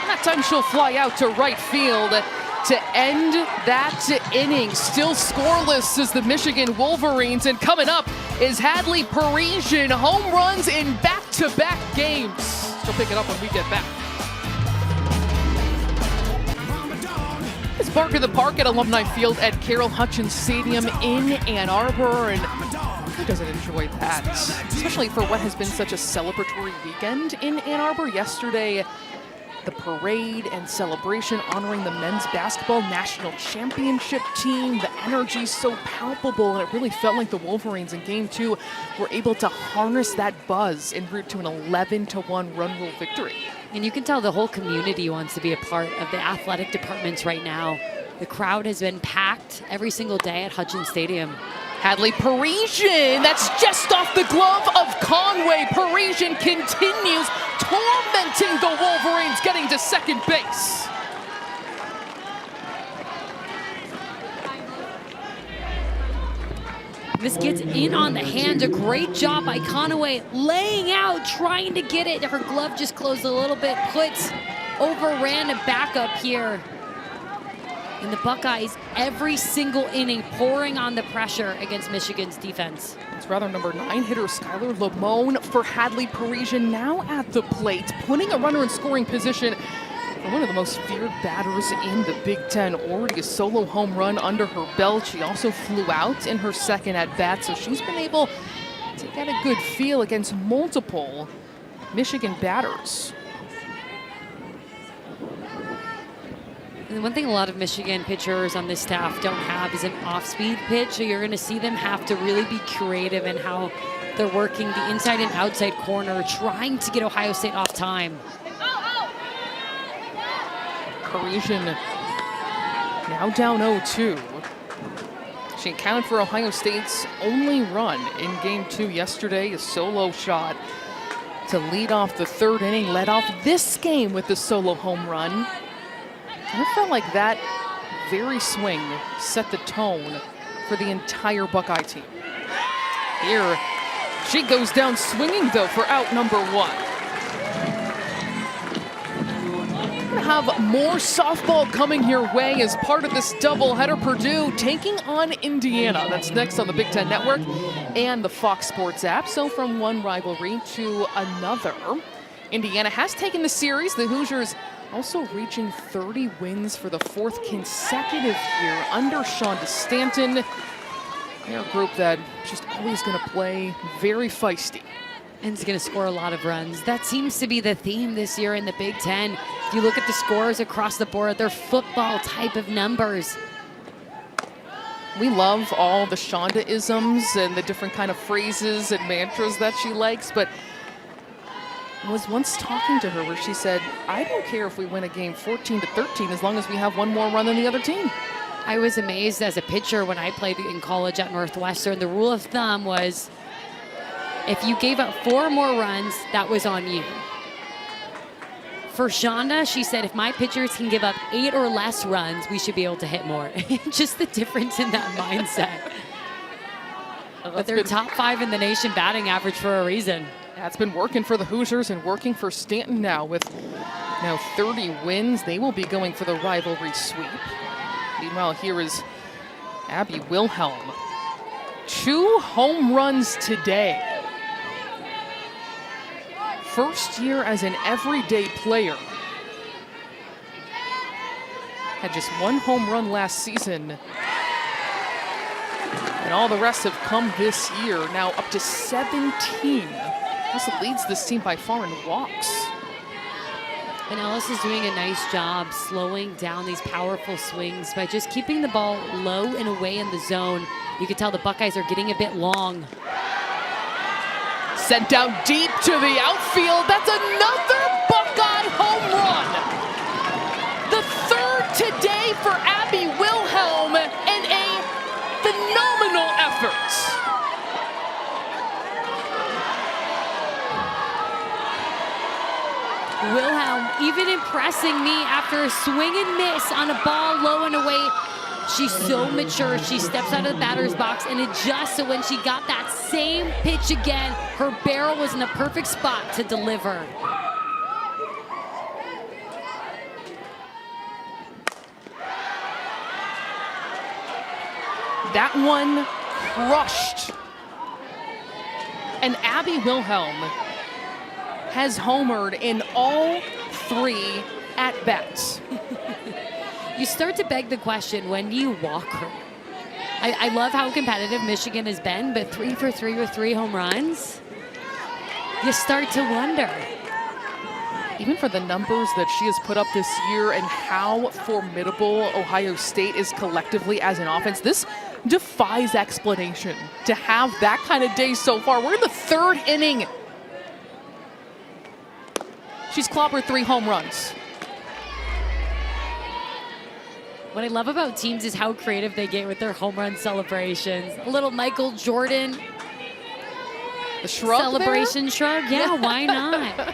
And that time she'll fly out to right field to end that inning. Still scoreless is the Michigan Wolverines, and coming up is Hadley Parisian. Home runs in back-to-back games. She'll pick it up when we get back. It's Bark of the Park at Alumni Field at Carol Hutchins Stadium in Ann Arbor, and who doesn't enjoy that? Especially for what has been such a celebratory weekend in Ann Arbor. Yesterday, the parade and celebration honoring the men's basketball national championship team. The energy so palpable, and it really felt like the Wolverines in Game 2 were able to harness that buzz en route to an 11-1 run rule victory. And you can tell the whole community wants to be a part of the athletic departments right now. The crowd has been packed every single day at Hutchins Stadium. Hadley Parisian, that's just off the glove of Conway. Parisian continues tormenting the Wolverines, getting to second base. This gets in on the hand. A great job by Conway, laying out, trying to get it. Her glove just closed a little bit. Puts overran a backup here. And the Buckeyes, every single inning, pouring on the pressure against Michigan's defense. It's rather number 9 hitter Skylar Lamone for Hadley Parisian now at the plate, putting a runner in scoring position for one of the most feared batters in the Big Ten. Already a solo home run under her belt. She also flew out in her second at bat, so she's been able to get a good feel against multiple Michigan batters. And one thing a lot of Michigan pitchers on this staff don't have is an off-speed pitch, so you're going to see them have to really be creative in how they're working the inside and outside corner, trying to get Ohio State off time. Parisian now down 0-2. She accounted for Ohio State's only run in Game 2 yesterday, a solo shot to lead off the third inning, led off this game with the solo home run. And it felt like that very swing set the tone for the entire Buckeye team. Here, she goes down swinging, though, for out number 1. We're gonna have more softball coming your way as part of this doubleheader. Purdue taking on Indiana. That's next on the Big Ten Network and the Fox Sports app. So from one rivalry to another, Indiana has taken the series. The Hoosiers also reaching 30 wins for the 4th consecutive year under Shonda Stanton. They're a group that just always going to play very feisty. And is going to score a lot of runs. That seems to be the theme this year in the Big Ten. If you look at the scores across the board, they're football type of numbers. We love all the Shonda-isms and the different kind of phrases and mantras that she likes, but I was once talking to her where she said, I don't care if we win a game 14-13 as long as we have one more run than the other team. I was amazed as a pitcher when I played in college at Northwestern. The rule of thumb was if you gave up 4 more runs, that was on you. For Shonda, she said, if my pitchers can give up 8 or less runs, we should be able to hit more. Just the difference in that mindset. But they're top 5 in the nation batting average for a reason. That's been working for the Hoosiers and working for Stanton now. With now 30 wins, they will be going for the rivalry sweep. Meanwhile, here is Abby Wilhelm. 2 home runs today. First year as an everyday player. Had just 1 home run last season. And all the rest have come this year, now up to 17. Also leads this team by far in walks. And Ellis is doing a nice job slowing down these powerful swings by just keeping the ball low and away in the zone. You can tell the Buckeyes are getting a bit long. Sent down deep to the outfield. That's another Buckeye home run. The 3rd today for Abby Wilhelm, and a phenomenal effort. Wilhelm even impressing me after a swing and miss on a ball low and away. She's so mature. She steps out of the batter's box and adjusts, so when she got that same pitch again, her barrel was in a perfect spot to deliver. That one crushed. And Abby Wilhelm has homered in all 3 at-bats. You start to beg the question, when do you walk her? I love how competitive Michigan has been, but 3 for 3 with 3 home runs? You start to wonder. Even for the numbers that she has put up this year and how formidable Ohio State is collectively as an offense, this defies explanation to have that kind of day so far. We're in the 3rd inning. She's clobbered 3 home runs. What I love about teams is how creative they get with their home run celebrations. A little Michael Jordan the shrug celebration there? Shrug. Yeah, why not?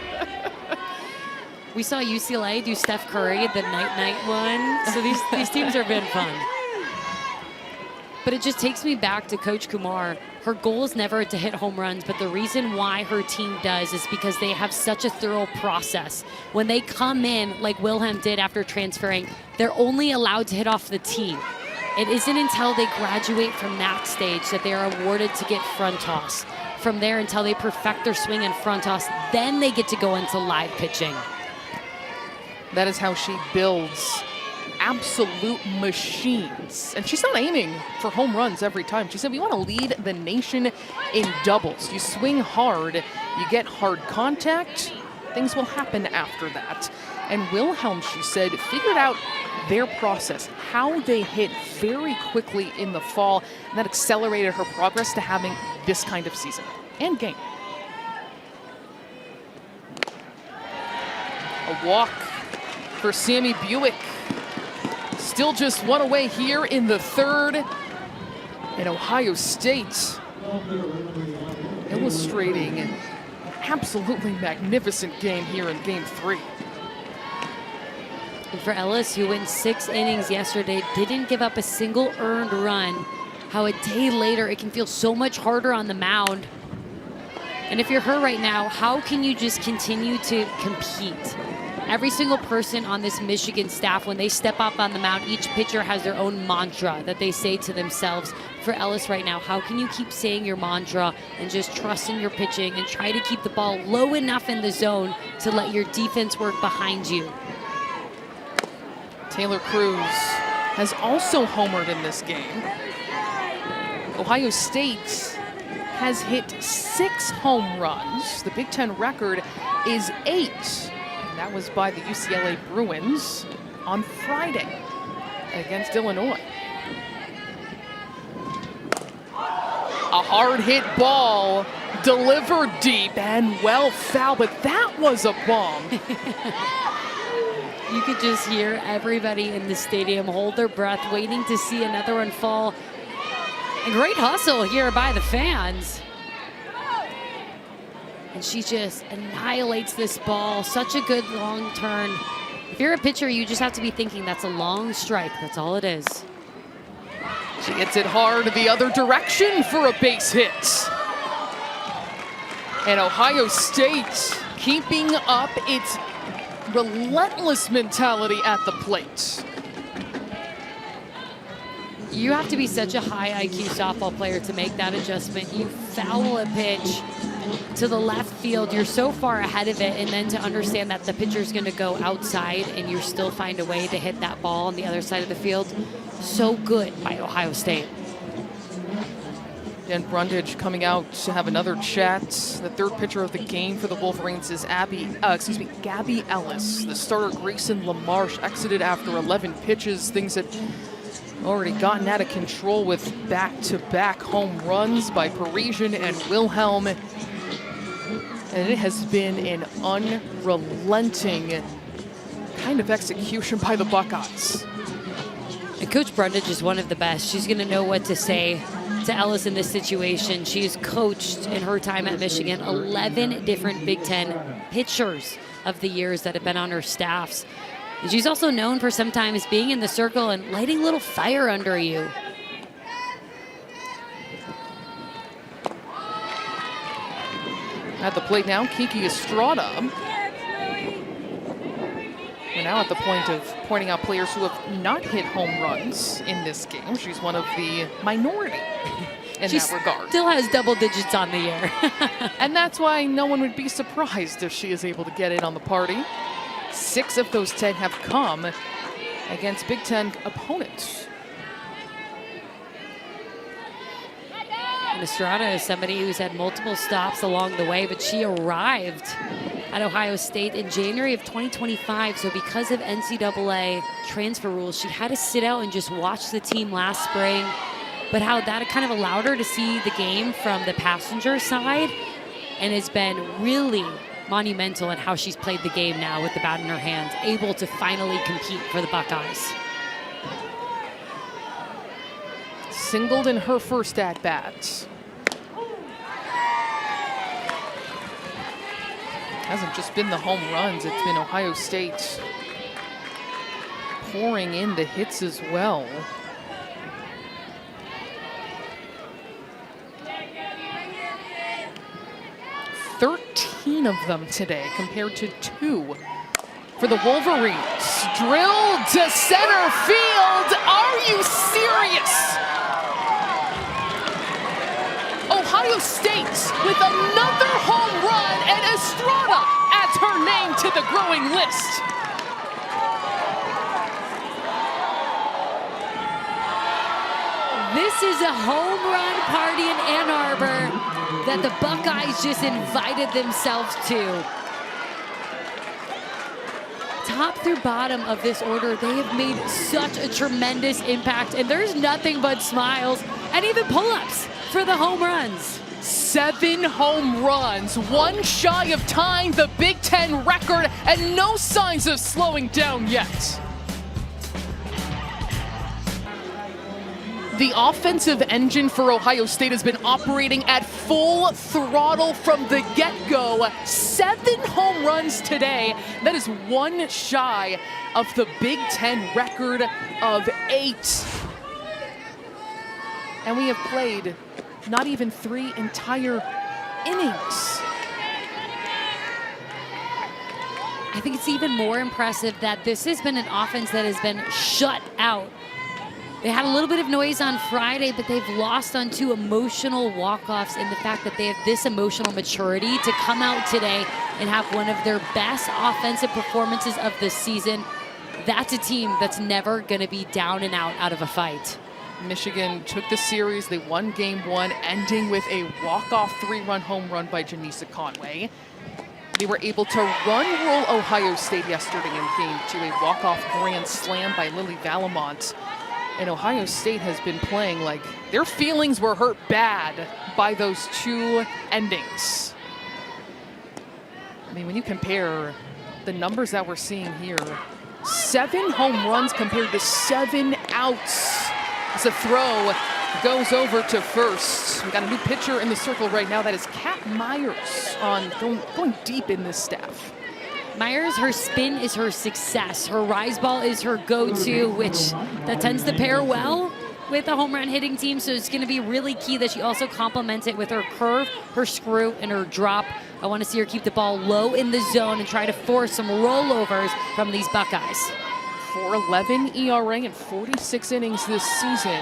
We saw UCLA do Steph Curry, the night-night one. So these teams are been fun. But it just takes me back to Coach Kumar. Her goal is never to hit home runs, but the reason why her team does is because they have such a thorough process. When they come in, like Wilhelm did after transferring, they're only allowed to hit off the tee. It isn't until they graduate from that stage that they are awarded to get front toss. From there, until they perfect their swing and front toss, then they get to go into live pitching. That is how she builds absolute machines. And she's not aiming for home runs every time. She said, we want to lead the nation in doubles. You swing hard, you get hard contact, things will happen after that. And Wilhelm, she said, figured out their process, how they hit very quickly in the fall, and that accelerated her progress to having this kind of season and game. A walk for Sammy Buick. Still just one away here in the third. And Ohio State illustrating an absolutely magnificent game here in game 3. And for Ellis, who went 6 innings yesterday, didn't give up a single earned run, how a day later it can feel so much harder on the mound. And if you're her right now, how can you just continue to compete? Every single person on this Michigan staff, when they step up on the mound, each pitcher has their own mantra that they say to themselves. For Ellis right now, how can you keep saying your mantra and just trust in your pitching and try to keep the ball low enough in the zone to let your defense work behind you? Taylor Cruz has also homered in this game. Ohio State has hit 6 home runs. The Big Ten record is 8. That was by the UCLA Bruins on Friday against Illinois. A hard hit ball delivered deep and well foul, but that was a bomb. You could just hear everybody in the stadium hold their breath, waiting to see another one fall. A great hustle here by the fans. And she just annihilates this ball. Such a good long turn. If you're a pitcher, you just have to be thinking that's a long strike. That's all it is. She hits it hard the other direction for a base hit. And Ohio State keeping up its relentless mentality at the plate. You have to be such a high IQ softball player to make that adjustment. You foul a pitch to the left field, you're so far ahead of it, and then to understand that the pitcher's going to go outside and you still find a way to hit that ball on the other side of the field. So good by Ohio State. Dan Brundage coming out to have another chat. The third pitcher of the game for the Wolverines is Gabby Ellis. The starter Grayson LaMarche exited after 11 pitches. Things had already gotten out of control with back-to-back home runs by Parisian and Wilhelm. And it has been an unrelenting kind of execution by the Buckeyes. And Coach Brundage is one of the best. She's going to know what to say to Ellis in this situation. She's coached in her time at Michigan 11 different Big Ten pitchers of the years that have been on her staffs. And she's also known for sometimes being in the circle and lighting a little fire under you. At the plate now, Kiki Estrada. We're now at the point of pointing out players who have not hit home runs in this game. She's one of the minority in that regard. Still has double digits on the year. And that's why no one would be surprised if she is able to get in on the party. 6 of those 10 have come against Big Ten opponents. And Estrada is somebody who's had multiple stops along the way, but she arrived at Ohio State in January of 2025. So because of NCAA transfer rules, she had to sit out and just watch the team last spring. But how that kind of allowed her to see the game from the passenger side, and has been really monumental in how she's played the game now with the bat in her hands, able to finally compete for the Buckeyes. Singled in her first at-bat. Hasn't just been the home runs, it's been Ohio State pouring in the hits as well. Of them today compared to 2 for the Wolverines. Drilled to center field. Are you serious? Ohio State with another home run, and Estrada adds her name to the growing list. This is a home run party in Ann Arbor that the Buckeyes just invited themselves to. Top through bottom of this order, they have made such a tremendous impact, and there's nothing but smiles and even pull-ups for the home runs. 7 home runs, one shy of tying the Big Ten record, and no signs of slowing down yet. The offensive engine for Ohio State has been operating at full throttle from the get-go. 7 home runs today. That is one shy of the Big Ten record of 8. And we have played not even 3 entire innings. I think it's even more impressive that this has been an offense that has been shut out. They had a little bit of noise on Friday, but they've lost on 2 emotional walk-offs, and the fact that they have this emotional maturity to come out today and have one of their best offensive performances of the season. That's a team that's never going to be down and out of a fight. Michigan took the series. They won game 1, ending with a walk-off 3-run home run by Janisa Conway. They were able to run-roll Ohio State yesterday in game 2, a walk-off grand slam by Lily Valamont. And Ohio State has been playing like their feelings were hurt bad by those 2 endings. I mean, when you compare the numbers that we're seeing here, 7 home runs compared to 7 outs. As a throw goes over to first. We got a new pitcher in the circle right now. That is Kat Myers on going deep in this staff. Myers, her spin is her success. Her rise ball is her go-to, which that tends to pair well with a home run hitting team. So it's going to be really key that she also complements it with her curve, her screw, and her drop. I want to see her keep the ball low in the zone and try to force some rollovers from these Buckeyes. 4.11 ERA in 46 innings this season.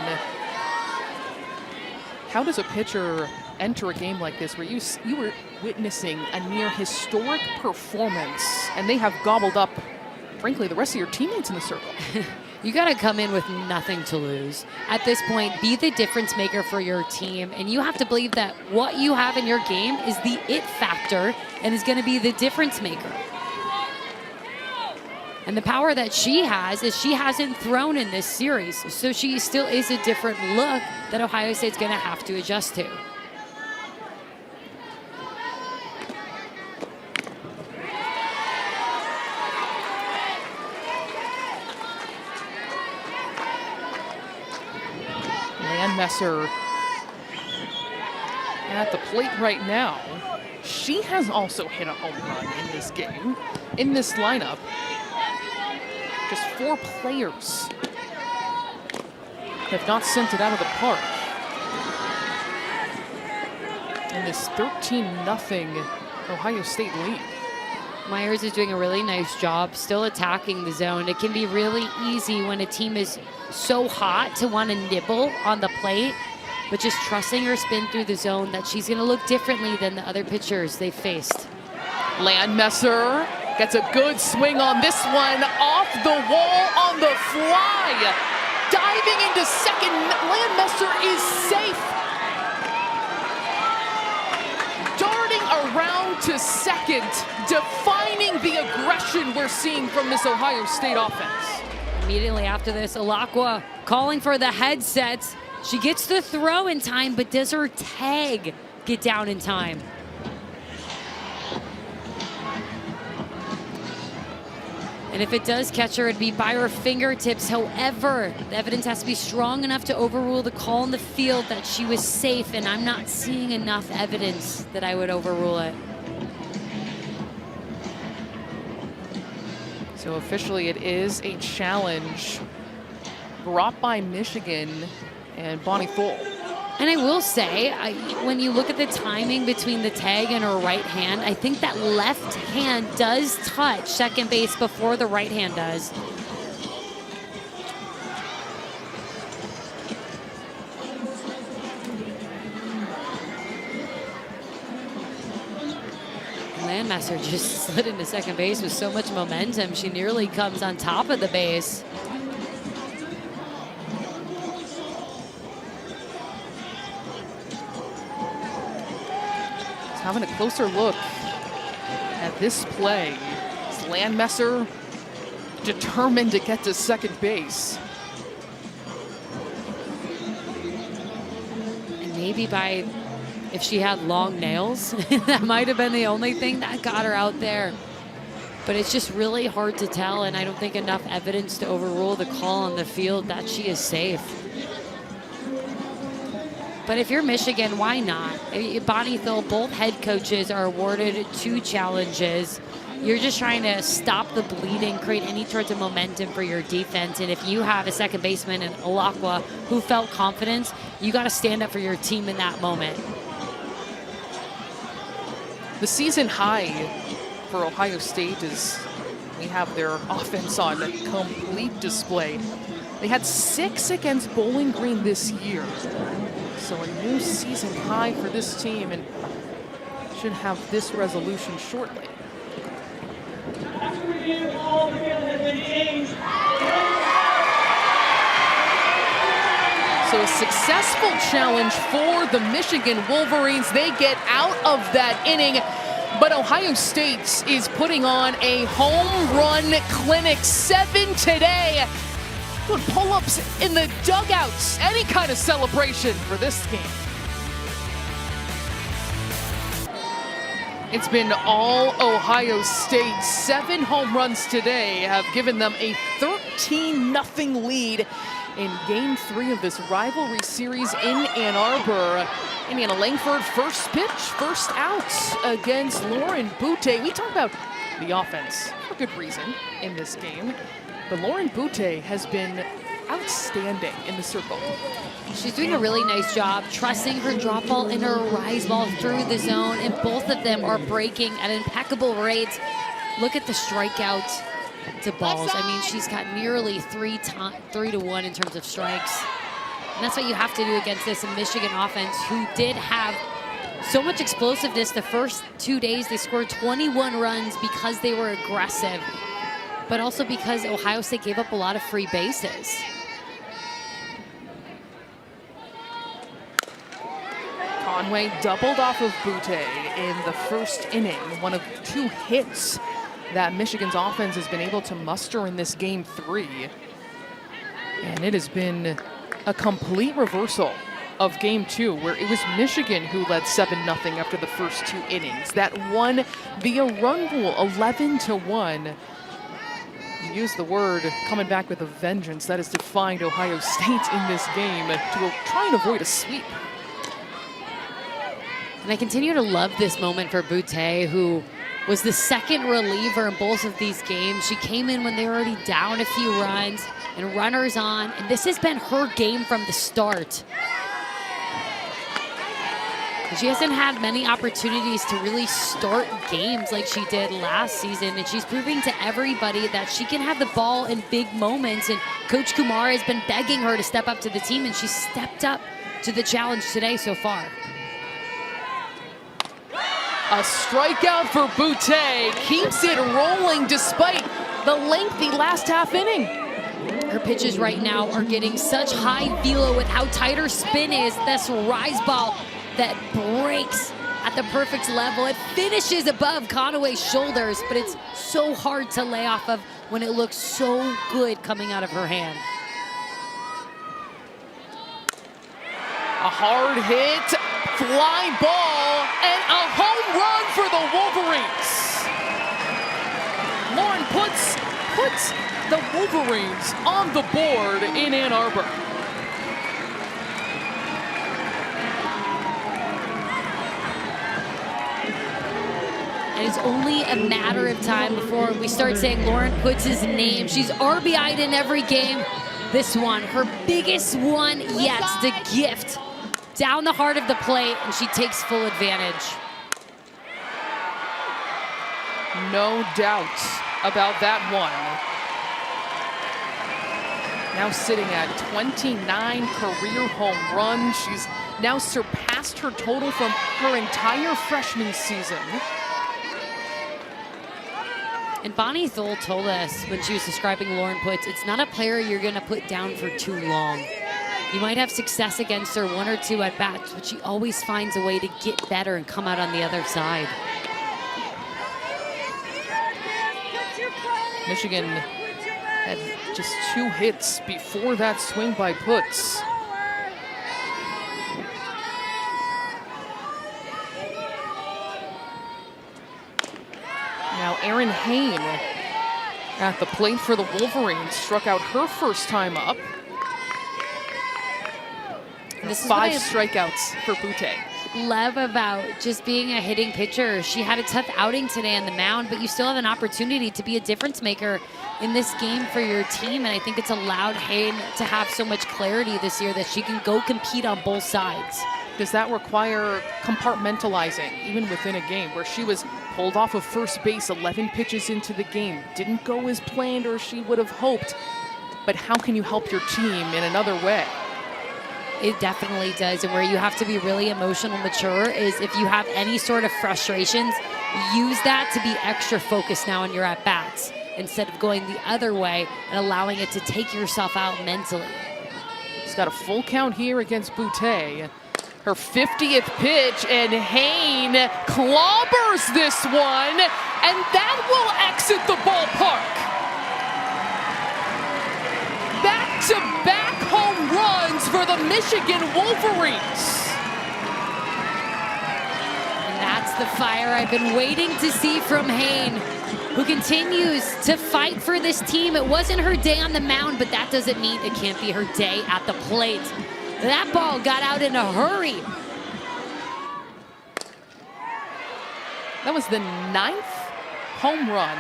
How does a pitcher enter a game like this where you were witnessing a near historic performance and they have gobbled up, frankly, the rest of your teammates in the circle? You got to come in with nothing to lose. At this point, be the difference maker for your team, and you have to believe that what you have in your game is the it factor and is going to be the difference maker. And the power that she has is she hasn't thrown in this series, so she still is a different look that Ohio State's going to have to adjust to. Messer at the plate right now. She has also hit a home run in this game, in this lineup. Just 4 players have not sent it out of the park. In this 13-0 Ohio State lead. Myers is doing a really nice job still attacking the zone. It can be really easy when a team is so hot to want to nibble on the plate, but just trusting her spin through the zone that she's going to look differently than the other pitchers they faced. Landmesser gets a good swing on this one, off the wall on the fly. Diving into second, Landmesser is safe. Darting around to second, defining the aggression we're seeing from this Ohio State offense. Immediately after this, Alakwa calling for the headsets. She gets the throw in time, but does her tag get down in time? And if it does catch her, it'd be by her fingertips. However, the evidence has to be strong enough to overrule the call in the field that she was safe, and I'm not seeing enough evidence that I would overrule it. So officially it is a challenge brought by Michigan and Bonnie Thole. And I will say, when you look at the timing between the tag and her right hand, I think that left hand does touch second base before the right hand does. Landmesser just slid into second base with so much momentum. She nearly comes on top of the base. Having a closer look at this play. It's Landmesser determined to get to second base. And maybe if she had long nails, that might have been the only thing that got her out there. But it's just really hard to tell, and I don't think enough evidence to overrule the call on the field that she is safe. But if you're Michigan, why not? Bonnie Thill, both head coaches are awarded 2 challenges. You're just trying to stop the bleeding, create any sorts of momentum for your defense. And if you have a second baseman in Alakwa who felt confidence, you got to stand up for your team in that moment. The season high for Ohio State is we have their offense on complete display. They had 6 against Bowling Green this year. So a new season high for this team, and should have this resolution shortly. So a successful challenge for the Michigan Wolverines. They get out of that inning, but Ohio State is putting on a home run clinic. 7 today. Doing pull-ups in the dugouts. Any kind of celebration for this game. It's been all Ohio State. 7 home runs today have given them a 13-0 lead in Game 3 of this rivalry series in Ann Arbor. Indiana Langford, first pitch, first out against Lauren Bouty. We talk about the offense for good reason in this game, but Lauren Bouty has been outstanding in the circle. She's doing a really nice job trusting her drop ball and her rise ball through the zone, and both of them are breaking at impeccable rates. Look at the strikeouts to balls. I mean, she's got nearly 3 to 1 in terms of strikes. And that's what you have to do against this Michigan offense, who did have so much explosiveness the first 2 days. They scored 21 runs because they were aggressive, but also because Ohio State gave up a lot of free bases. Conway doubled off of Bouty in the first inning, one of 2 hits that Michigan's offense has been able to muster in this Game 3. And it has been a complete reversal of Game 2, where it was Michigan who led 7-0 after the first 2 innings. That won via run rule, 11-1. You use the word coming back with a vengeance. That has defined Ohio State in this game to try and avoid a sweep. And I continue to love this moment for Bouty, who was the second reliever in both of these games. She came in when they were already down a few runs and runners on, and this has been her game from the start. She hasn't had many opportunities to really start games like she did last season, and she's proving to everybody that she can have the ball in big moments, and Coach Kumar has been begging her to step up to the team, and she stepped up to the challenge today so far. A strikeout for Bouty, keeps it rolling despite the lengthy last half inning. Her pitches right now are getting such high velo with how tight her spin is. This rise ball that breaks at the perfect level. It finishes above Conway's shoulders, but it's so hard to lay off of when it looks so good coming out of her hand. A hard hit, fly ball, and a home run for the Wolverines. Lauren puts the Wolverines on the board in Ann Arbor. And it's only a matter of time before we start saying Lauren puts his name. She's RBI'd in every game. This one, her biggest one yet, the gift down the heart of the plate, and she takes full advantage. No doubt about that one. Now sitting at 29 career home runs. She's now surpassed her total from her entire freshman season. And Bonnie Thill told us when she was describing Lauren Putz, it's not a player you're gonna put down for too long. You might have success against her 1 or 2 at bats, but she always finds a way to get better and come out on the other side. Michigan Had just 2 hits before that swing by Putz. Now Erin Hain at the plate for the Wolverines, struck out her first time up. This is 5 strikeouts for Bouty. Love about just being a hitting pitcher. She had a tough outing today on the mound, but you still have an opportunity to be a difference maker in this game for your team. And I think it's allowed Hain to have so much clarity this year that she can go compete on both sides. Does that require compartmentalizing, even within a game, where she was pulled off of first base 11 pitches into the game, didn't go as planned or she would have hoped, but how can you help your team in another way? It definitely does. And where you have to be really emotional mature is if you have any sort of frustrations, use that to be extra focused now on your at-bats instead of going the other way and allowing it to take yourself out mentally. She's got a full count here against Bouty. Her 50th pitch, and Hain clobbers this one, and that will exit the ballpark. Back-to-back home runs for the Michigan Wolverines. And that's the fire I've been waiting to see from Hain, who continues to fight for this team. It wasn't her day on the mound, but that doesn't mean it can't be her day at the plate. That ball got out in a hurry. That was the 9th home run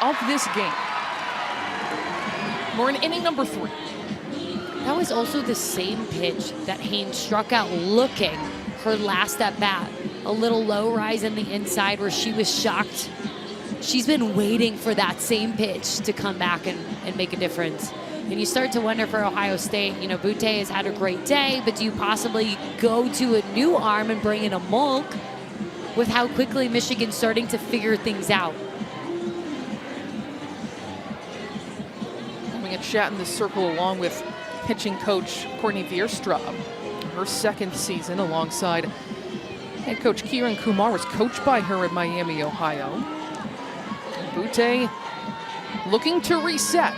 of this game. We're in inning number 3. That was also the same pitch that Hain struck out looking her last at bat. A little low rise in the inside where she was shocked. She's been waiting for that same pitch to come back and make a difference. And you start to wonder for Ohio State, you know, Bouty has had a great day, but do you possibly go to a new arm and bring in a Mulk with how quickly Michigan's starting to figure things out? Having a chat in the circle along with pitching coach Courtney Vierstraub. Her 2nd season alongside head coach Kieran Kumar was coached by her at Miami, Ohio. And Bouty looking to reset.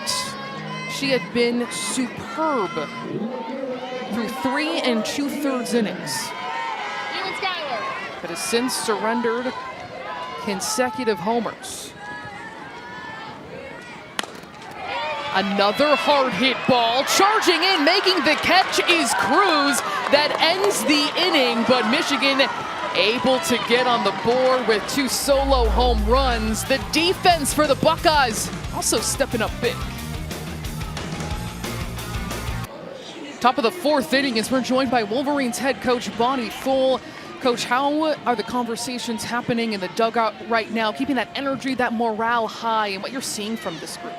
She had been superb through 3 2/3 innings, but has since surrendered consecutive homers. Another hard hit ball, charging in, making the catch is Cruz. That ends the inning, but Michigan able to get on the board with 2 solo home runs. The defense for the Buckeyes also stepping up big. Top of the 4th inning as we're joined by Wolverines head coach Bouty. Coach, how are the conversations happening in the dugout right now, keeping that energy, that morale high, and what you're seeing from this group?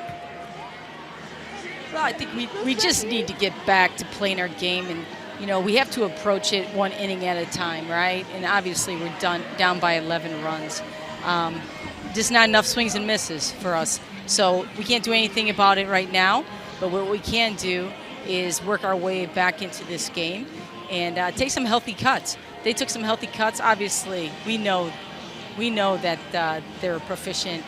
Well, I think we just need to get back to playing our game, and you know, we have to approach it 1 inning at a time, right? And obviously we're down by 11 runs. Just not enough swings and misses for us. So we can't do anything about it right now, but what we can do is work our way back into this game and take some healthy cuts. They took some healthy cuts. Obviously, we know that they're a proficient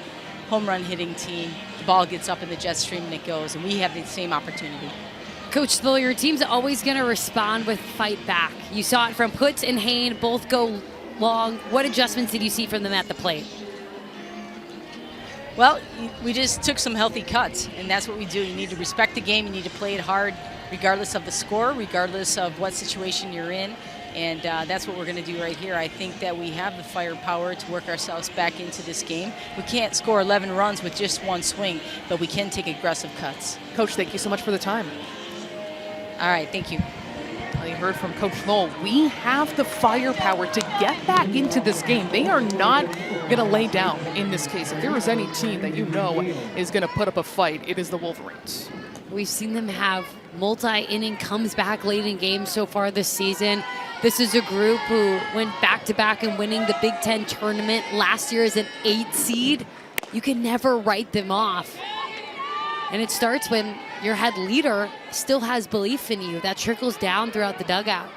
home run hitting team. The ball gets up in the jet stream and it goes, and we have the same opportunity. Coach Thule, your team's always going to respond with fight back. You saw it from Putz and Hain, both go long. What adjustments did you see from them at the plate? Well, we just took some healthy cuts, and that's what we do. You need to respect the game. You need to play it hard, regardless of the score, regardless of what situation you're in. And that's what we're going to do right here. I think that we have the firepower to work ourselves back into this game. We can't score 11 runs with just 1 swing, but we can take aggressive cuts. Coach, thank you so much for the time. All right, thank you. You heard from Coach Knoll. We have the firepower to get back into this game. They are not going to lay down in this case. If there is any team that you know is going to put up a fight, it is the Wolverines. We've seen them have multi-inning comes back late in games so far this season. This is a group who went back-to-back and winning the Big Ten tournament last year as an 8 seed. You can never write them off. And it starts when your head leader still has belief in you. That trickles down throughout the dugout.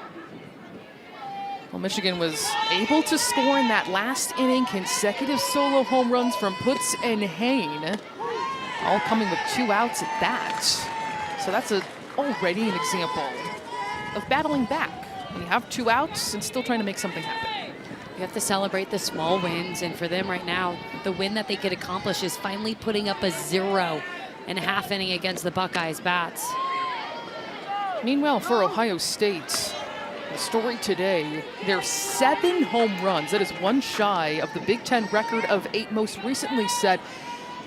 Well, Michigan was able to score in that last inning, consecutive solo home runs from Putz and Hain. all coming with 2 outs at that. So that's already an example of battling back. When you have 2 outs and still trying to make something happen. You have to celebrate the small wins, and for them right now, the win that they could accomplish is finally putting up a 0.5 inning against the Buckeyes bats. Meanwhile, for Ohio State, the story today, their 7 home runs. That is 1 shy of the Big Ten record of 8 most recently set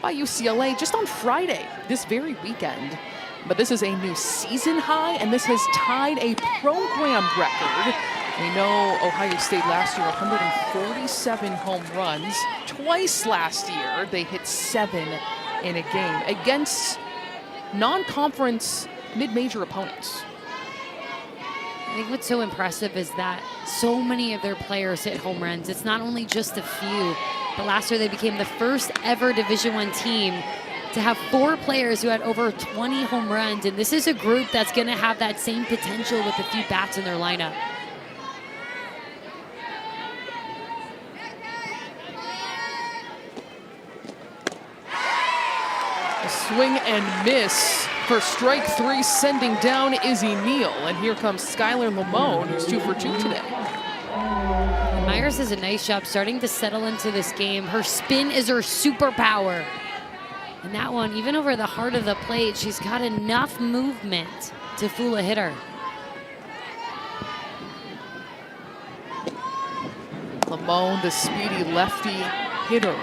by UCLA just on Friday, this very weekend. But this is a new season high, and this has tied a program record. We know Ohio State last year, 147 home runs. Twice last year, they hit 7 in a game against non-conference mid-major opponents. I think what's so impressive is that so many of their players hit home runs. It's not only just a few, but last year they became the first ever Division I team to have 4 players who had over 20 home runs. And this is a group that's going to have that same potential with a few bats in their lineup. A swing and miss for strike 3, sending down Izzy Neal. And here comes Skylar Lamone, who's 2 for 2 today. And Myers does a nice job starting to settle into this game. Her spin is her superpower. And that one, even over the heart of the plate, she's got enough movement to fool a hitter. Lamone, the speedy lefty hitter,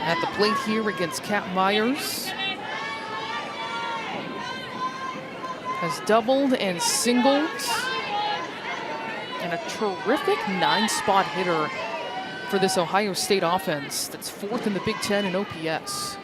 at the plate here against Kat Myers. Has doubled and singled. And a terrific 9-spot hitter for this Ohio State offense that's 4th in the Big Ten in OPS.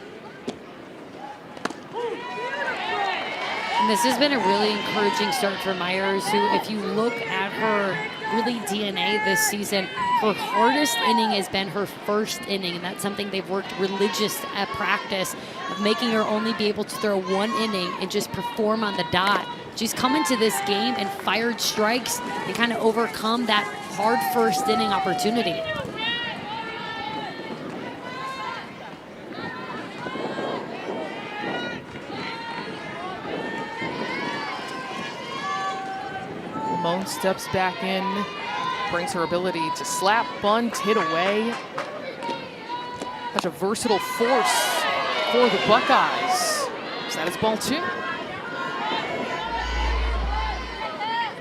And this has been a really encouraging start for Myers, who, if you look at her really DNA this season, her hardest inning has been her first inning, and that's something they've worked religious at practice, of making her only be able to throw 1 inning and just perform on the dot. She's come into this game and fired strikes and kind of overcome that hard first inning opportunity. Lamone steps back in, brings her ability to slap, bunt, hit away. Such a versatile force for the Buckeyes. So that is ball 2.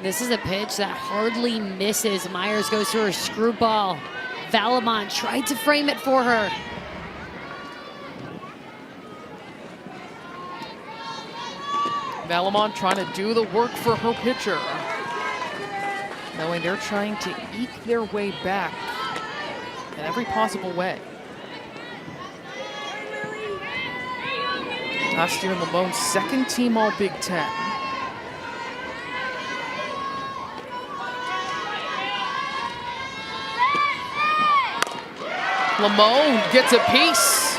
This is a pitch that hardly misses. Myers goes to her screwball. Valamont tried to frame it for her. Valamont trying to do the work for her pitcher, knowing they're trying to eke their way back in every possible way. Last year, Lamone's 2nd team All Big Ten. Lamone gets a piece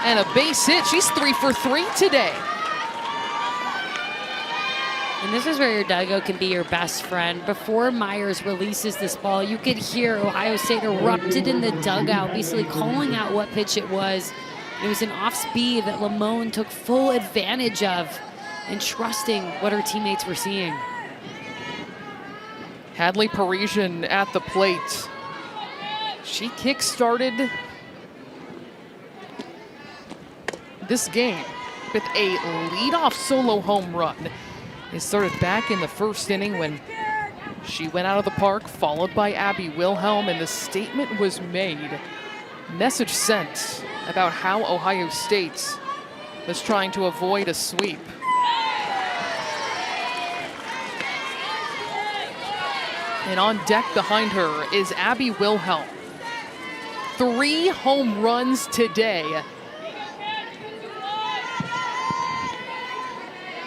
and a base hit. She's 3 for 3 today. And this is where your dugout can be your best friend. Before Myers releases this ball, you could hear Ohio State erupted in the dugout, basically calling out what pitch it was. It was an off speed that Lamone took full advantage of and trusting what her teammates were seeing. Hadley Parisian at the plate. She kick-started this game with a leadoff solo home run. It started back in the first inning when she went out of the park, followed by Abby Wilhelm, and the statement was made, message sent about how Ohio State was trying to avoid a sweep. And on deck behind her is Abby Wilhelm. 3 home runs today.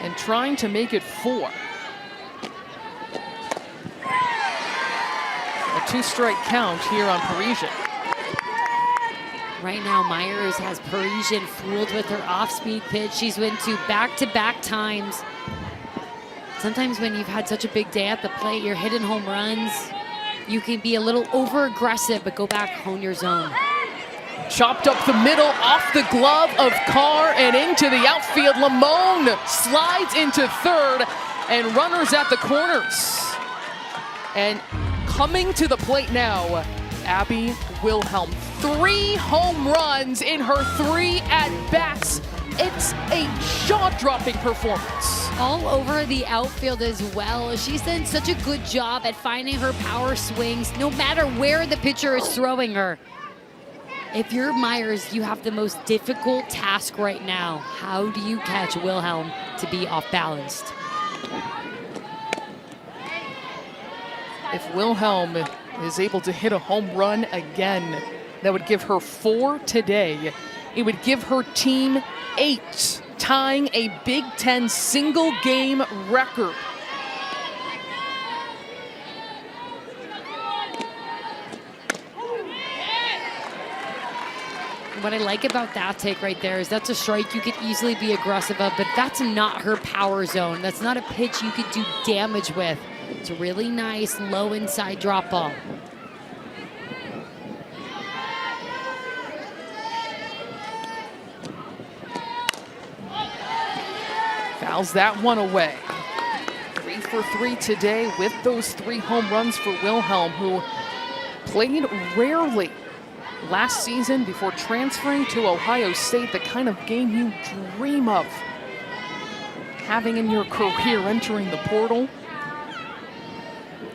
And trying to make it 4. A 2-strike count here on Parisian. Right now, Myers has Parisian fooled with her off-speed pitch. She's went to back-to-back times. Sometimes when you've had such a big day at the plate, you're hitting home runs. You can be a little over-aggressive, but go back, hone your zone. Chopped up the middle, off the glove of Carr and into the outfield. Lamone slides into third, and runners at the corners. And coming to the plate now, Abby Wilhelm. 3 home runs in her 3 at-bats. It's a jaw-dropping performance. All over the outfield as well. She's done such a good job at finding her power swings, no matter where the pitcher is throwing her. If you're Myers, you have the most difficult task right now. How do you catch Wilhelm to be off-balanced? If Wilhelm is able to hit a home run again, that would give her 4 today. It would give her team 8, tying a Big Ten single game record. What I like about that take right there is that's a strike you could easily be aggressive of, but that's not her power zone. That's not a pitch you could do damage with. It's a really nice low inside drop ball. Fouls that one away. 3 for 3 today with those 3 home runs for Wilhelm, who played rarely last season before transferring to Ohio State, the kind of game you dream of having in your career entering the portal.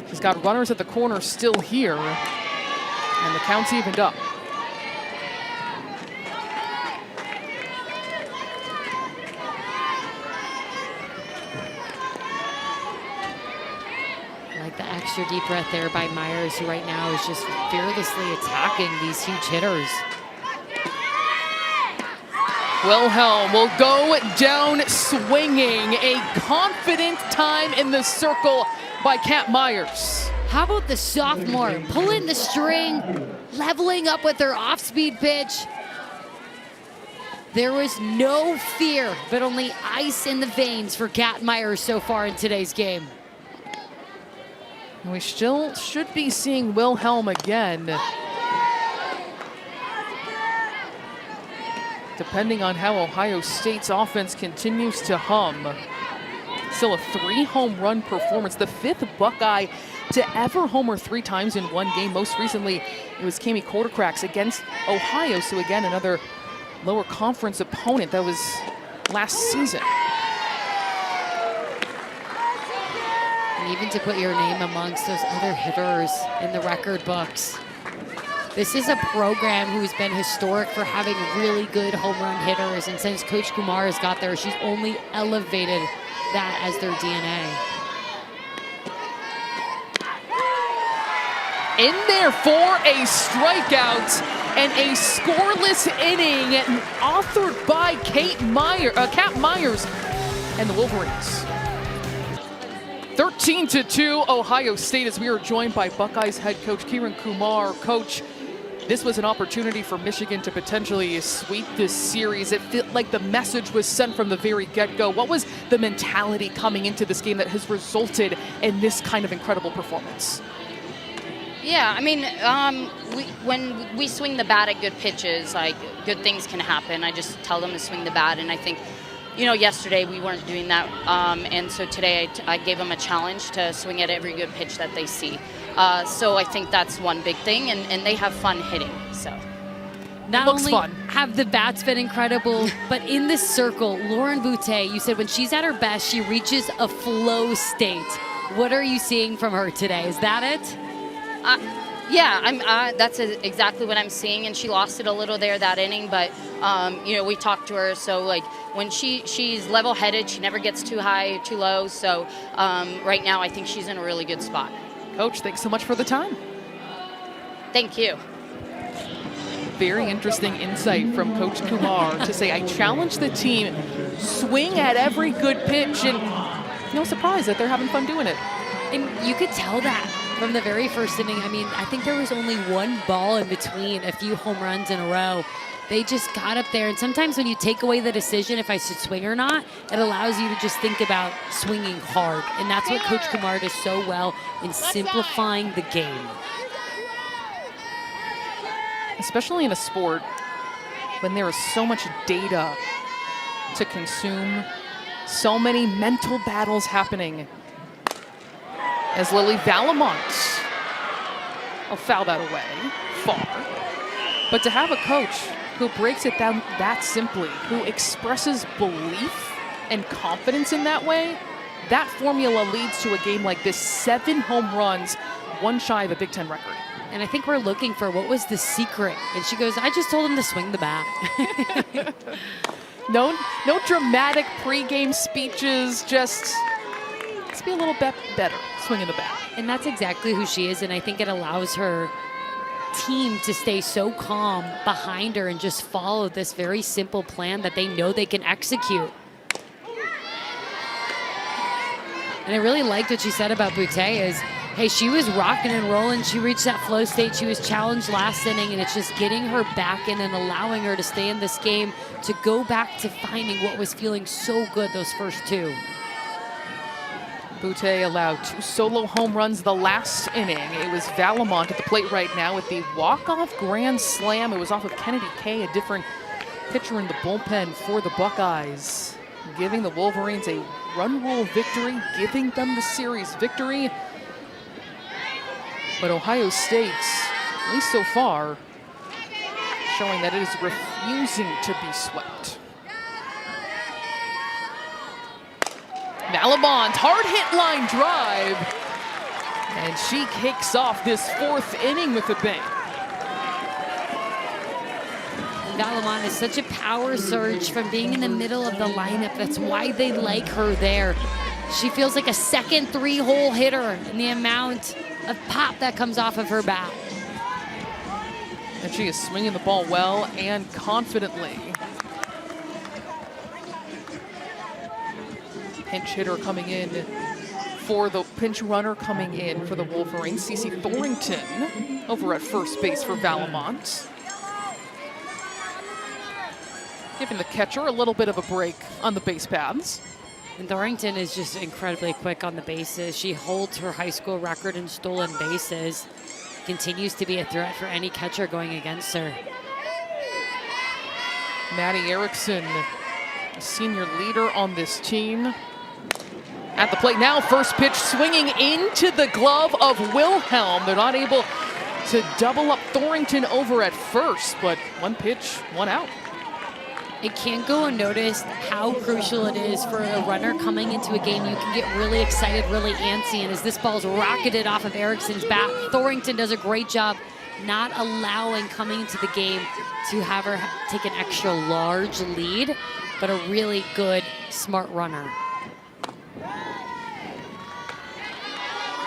She's got runners at the corner still here, and the count's evened up. Like the extra deep breath there by Myers, who right now is just fearlessly attacking these huge hitters. Wilhelm will go down swinging. A confident time in the circle by Kat Myers. How about the sophomore pulling the string, leveling up with her off-speed pitch? There was no fear, but only ice in the veins for Kat Myers so far in today's game. We still should be seeing Wilhelm again, depending on how Ohio State's offense continues to hum. Still a 3 home run performance, the 5th Buckeye to ever homer 3 times in one game. Most recently, it was Kami Quartercracks against Ohio. So again, another lower conference opponent. That was last season. And even to put your name amongst those other hitters in the record books. This is a program who's been historic for having really good home run hitters. And since Coach Kumar has got there, she's only elevated that as their DNA. In there for a strikeout and a scoreless inning authored by Kat Myers and the Wolverines. 13-2 Ohio State, as we are joined by Buckeyes head coach Kiran Kumar. Coach, this was an opportunity for Michigan to potentially sweep this series. It felt like the message was sent from the very get-go. What was the mentality coming into this game that has resulted in this kind of incredible performance? Yeah, I mean, when we swing the bat at good pitches, like, good things can happen. I just tell them to swing the bat, and I think, you know, yesterday we weren't doing that, and so today I gave them a challenge to swing at every good pitch that they see. So I think that's one big thing, and they have fun hitting. So not only have the bats been incredible, but in this circle, Lauren Bouty, you said when she's at her best, she reaches a flow state. What are you seeing from her today? Is that it? Yeah, that's exactly what I'm seeing, and she lost it a little there that inning, but you know, we talked to her, so like when she's level-headed, she never gets too high, too low, so right now I think she's in a really good spot. Coach, thanks so much for the time. Thank you. Very interesting insight from Coach Kumar to say, I challenge the team, swing at every good pitch, and no surprise that they're having fun doing it. And you could tell that from the very first inning. I mean, I think there was only one ball in between a few home runs in a row. They just got up there, and sometimes when you take away the decision if I should swing or not, it allows you to just think about swinging hard, and that's what Coach Kumar does so well in simplifying the game. Especially in a sport when there is so much data to consume, so many mental battles happening. As Lily Valamont will foul that away, far. But to have a coach who breaks it down that simply, who expresses belief and confidence in that way, that formula leads to a game like this. 7 home runs, 1 shy of a Big Ten record. And I think we're looking for what was the secret. And she goes, I just told him to swing the bat. No dramatic pregame speeches, just let's be a little bit better swinging the bat. And that's exactly who she is. And I think it allows her team to stay so calm behind her and just follow this very simple plan that they know they can execute. And I really liked what she said about Bouty is, hey, she was rocking and rolling. She reached that flow state. She was challenged last inning, and it's just getting her back in and allowing her to stay in this game to go back to finding what was feeling so good those first 2. Bouty allowed 2 solo home runs the last inning. It was Valamont at the plate right now with the walk-off grand slam. It was off of Kennedy Kay, a different pitcher in the bullpen for the Buckeyes, giving the Wolverines a run rule victory, giving them the series victory. But Ohio State, at least so far, showing that it is refusing to be swept. Valamont, hard hit line drive. And she kicks off this 4th inning with a bang. Valamont is such a power surge from being in the middle of the lineup. That's why they like her there. She feels like a second 3-hole hitter in the amount of pop that comes off of her bat. And she is swinging the ball well and confidently. Pinch hitter coming in for the pinch runner coming in for the Wolverines. Cece Thorrington over at first base for Valamont. Giving the catcher a little bit of a break on the base paths. And Thorrington is just incredibly quick on the bases. She holds her high school record in stolen bases. Continues to be a threat for any catcher going against her. Maddie Erickson, a senior leader on this team. At the plate now, first pitch swinging into the glove of Wilhelm. They're not able to double up Thorrington over at first, but 1 pitch, 1 out. It can't go unnoticed how crucial it is for a runner coming into a game. You can get really excited, really antsy, and as this ball's rocketed off of Erickson's bat, Thorrington does a great job not allowing coming into the game to have her take an extra large lead, but a really good, smart runner.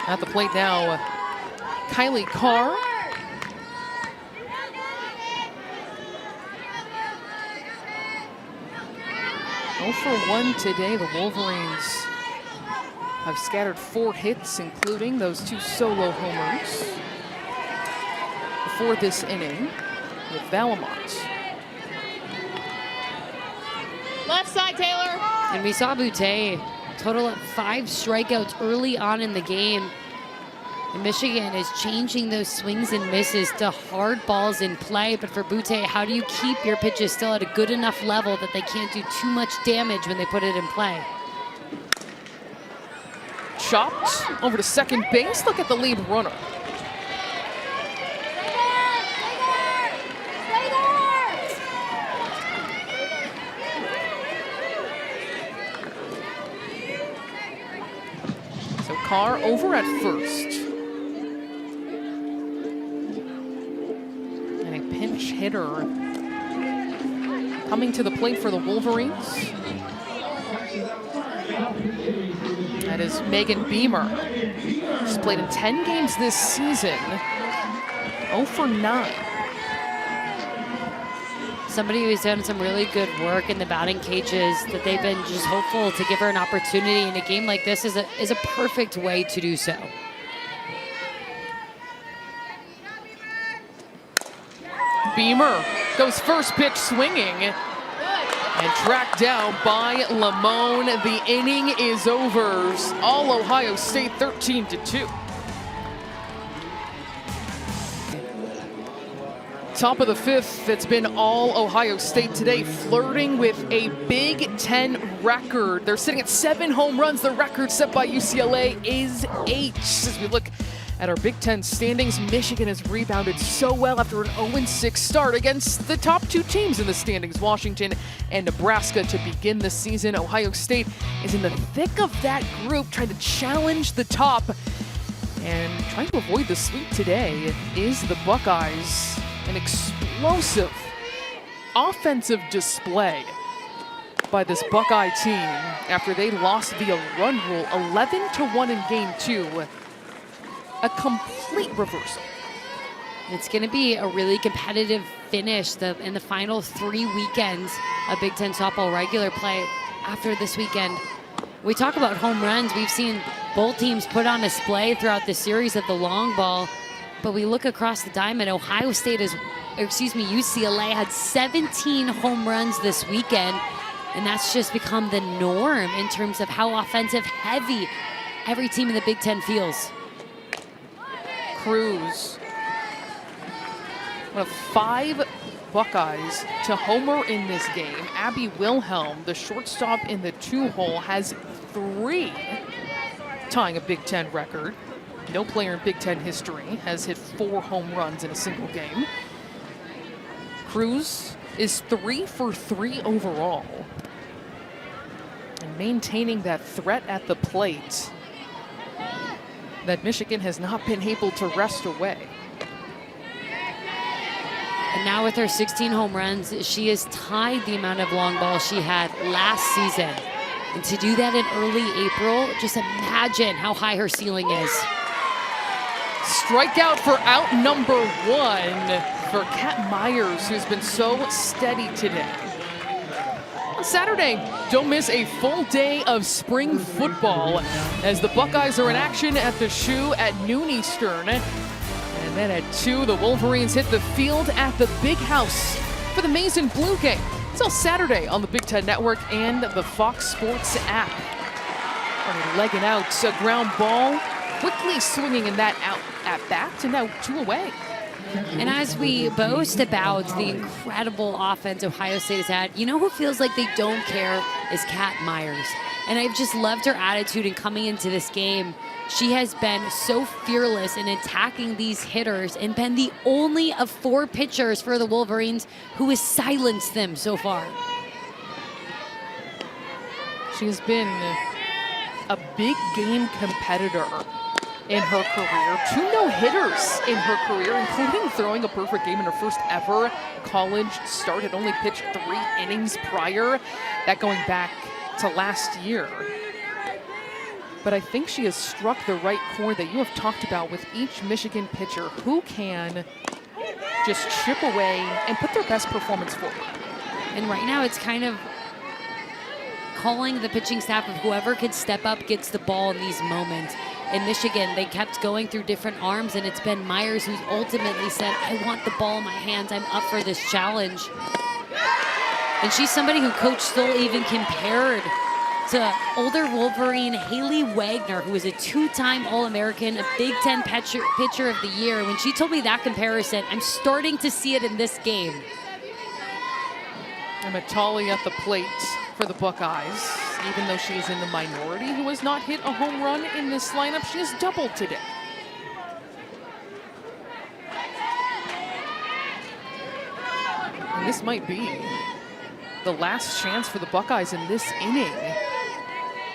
At the plate now, Kylie Carr. For 1 today. The Wolverines have scattered 4 hits, including those 2 solo homers before this inning with Valamont. Left side, Taylor. And we saw Bouty total up 5 strikeouts early on in the game. And Michigan is changing those swings and misses to hard balls in play. But for Bouty, how do you keep your pitches still at a good enough level that they can't do too much damage when they put it in play? Chopped over to second base. Look at the lead runner. So Carr over at first. Pinch hitter coming to the plate for the Wolverines. That is Megan Beamer. She's played in 10 games this season. 0 for 9. Somebody who's done some really good work in the batting cages that they've been just hopeful to give her an opportunity in a game like this is a perfect way to do so. Beamer goes first pitch swinging and tracked down by Lamone. The inning is over. All Ohio State 13-2. Top of the fifth, it's been all Ohio State today, flirting with a Big Ten record. They're sitting at 7 home runs. The record set by UCLA is 8. As we look at our Big Ten standings, Michigan has rebounded so well after an 0-6 start against the top 2 teams in the standings, Washington and Nebraska, to begin the season. Ohio State is in the thick of that group, trying to challenge the top. And trying to avoid the sweep today is the Buckeyes. An explosive offensive display by this Buckeye team after they lost via run rule 11-1 in game 2. A complete reversal. It's going to be a really competitive finish in the final 3 weekends of Big Ten softball regular play after this weekend. We talk about home runs. We've seen both teams put on display throughout the series of the long ball. But we look across the diamond, UCLA had 17 home runs this weekend, and that's just become the norm in terms of how offensive heavy every team in the Big Ten feels. Cruz, one of 5 Buckeyes to homer in this game. Abby Wilhelm, the shortstop in the 2-hole, has 3, tying a Big Ten record. No player in Big Ten history has hit 4 home runs in a single game. Cruz is 3 for 3 overall. And maintaining that threat at the plate that Michigan has not been able to wrest away. And now with her 16 home runs, she has tied the amount of long balls she had last season. And to do that in early April, just imagine how high her ceiling is. Strikeout for out number 1 for Kat Myers, who's been so steady today. On Saturday, don't miss a full day of spring football as the Buckeyes are in action at the Shoe at noon Eastern. And then at 2, the Wolverines hit the field at the Big House for the Maize and Blue game. It's all Saturday on the Big Ten Network and the Fox Sports app. And legging out a ground ball, quickly swinging in that out at bat, and now 2 away. And as we boast about the incredible offense Ohio State has had, you know who feels like they don't care is Kat Myers. And I've just loved her attitude in coming into this game. She has been so fearless in attacking these hitters and been the only of 4 pitchers for the Wolverines who has silenced them so far. She has been a big game competitor in her career. 2 no-hitters in her career, including throwing a perfect game in her first ever college start. Had only pitched 3 innings prior, that going back to last year. But I think she has struck the right chord that you have talked about with each Michigan pitcher who can just chip away and put their best performance forward. And right now it's kind of calling the pitching staff of whoever could step up gets the ball in these moments. In Michigan, they kept going through different arms, and it's been Myers who's ultimately said, I want the ball in my hands. I'm up for this challenge. And she's somebody who Coach Stoll even compared to older Wolverine Haley Wagner, who is a 2-time All-American, a Big Ten pitcher of the year. When she told me that comparison, I'm starting to see it in this game. And Matali at the plate for the Buckeyes. Even though she is in the minority who has not hit a home run in this lineup, she has doubled today. And this might be the last chance for the Buckeyes in this inning,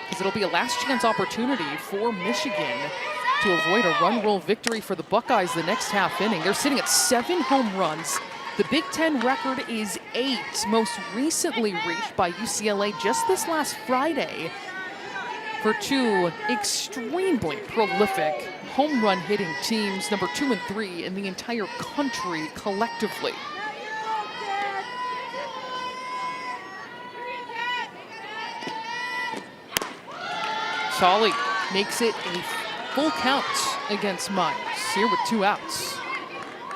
because it'll be a last chance opportunity for Michigan to avoid a run rule victory for the Buckeyes the next half inning. They're sitting at 7 home runs. The Big Ten record is 8, most recently reached by UCLA just this last Friday for 2 extremely prolific home run hitting teams, number 2 and 3 in the entire country collectively. Solly makes it a full count against Myers here with 2 outs.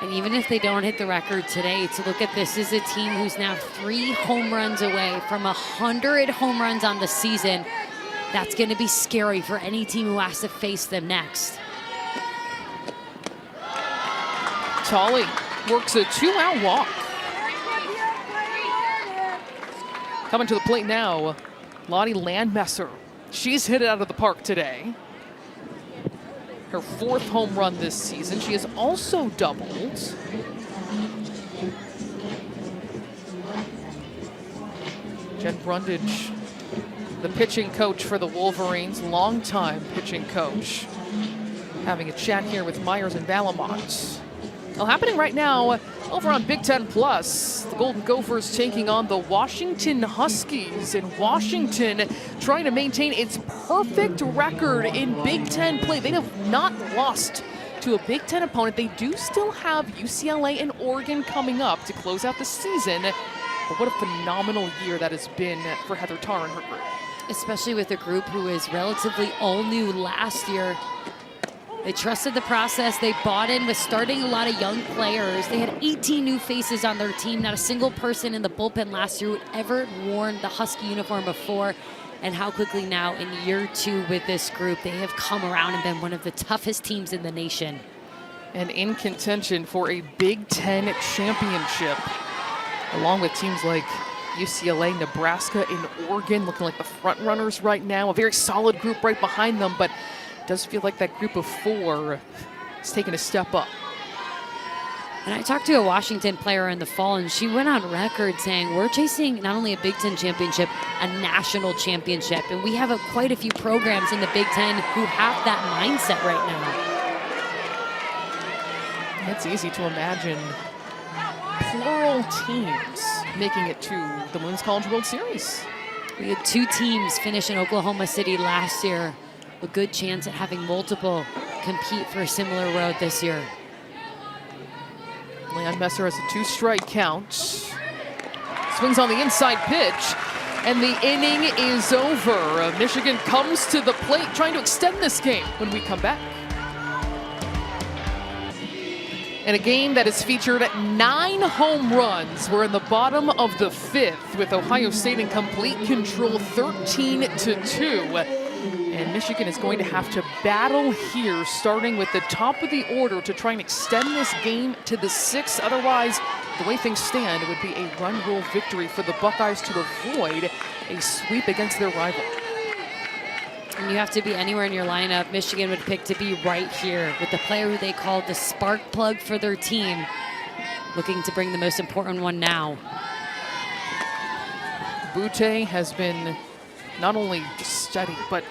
And even if they don't hit the record today, to look at this is a team who's now 3 home runs away from 100 home runs on the season. That's going to be scary for any team who has to face them next. Tolley works a 2-out walk. Coming to the plate now, Lottie Landmesser. She's hit it out of the park today. Her 4th home run this season. She has also doubled. Jen Brundage, the pitching coach for the Wolverines, longtime pitching coach, having a chat here with Myers and Valamont. Well, happening right now over on Big Ten Plus, the Golden Gophers taking on the Washington Huskies, and Washington trying to maintain its perfect record in Big Ten play. They have not lost to a Big Ten opponent. They do still have UCLA and Oregon coming up to close out the season. But what a phenomenal year that has been for Heather Tarr and her group. Especially with a group who is relatively all new last year. They trusted the process. They bought in with starting a lot of young players. They had 18 new faces on their team. Not a single person in the bullpen last year would ever worn the Husky uniform before. And how quickly now in year 2 with this group, they have come around and been one of the toughest teams in the nation. And in contention for a Big Ten championship, along with teams like UCLA, Nebraska, and Oregon looking like the front runners right now. A very solid group right behind them, but it does feel like that group of 4 is taking a step up. And I talked to a Washington player in the fall, and she went on record saying, we're chasing not only a Big Ten championship, a national championship. And we have quite a few programs in the Big Ten who have that mindset right now. It's easy to imagine plural teams making it to the Women's College World Series. We had 2 teams finish in Oklahoma City last year. A good chance at having multiple compete for a similar road this year. Landmesser has a 2-strike count. Swings on the inside pitch, and the inning is over. Michigan comes to the plate trying to extend this game when we come back. In a game that has featured 9 home runs, we're in the bottom of the 5th with Ohio State in complete control, 13-2. And Michigan is going to have to battle here, starting with the top of the order to try and extend this game to the 6th. Otherwise, the way things stand, it would be a run rule victory for the Buckeyes to avoid a sweep against their rival. And you have to be anywhere in your lineup. Michigan would pick to be right here with the player who they called the spark plug for their team, looking to bring the most important one now. Bouty has been not only steady, but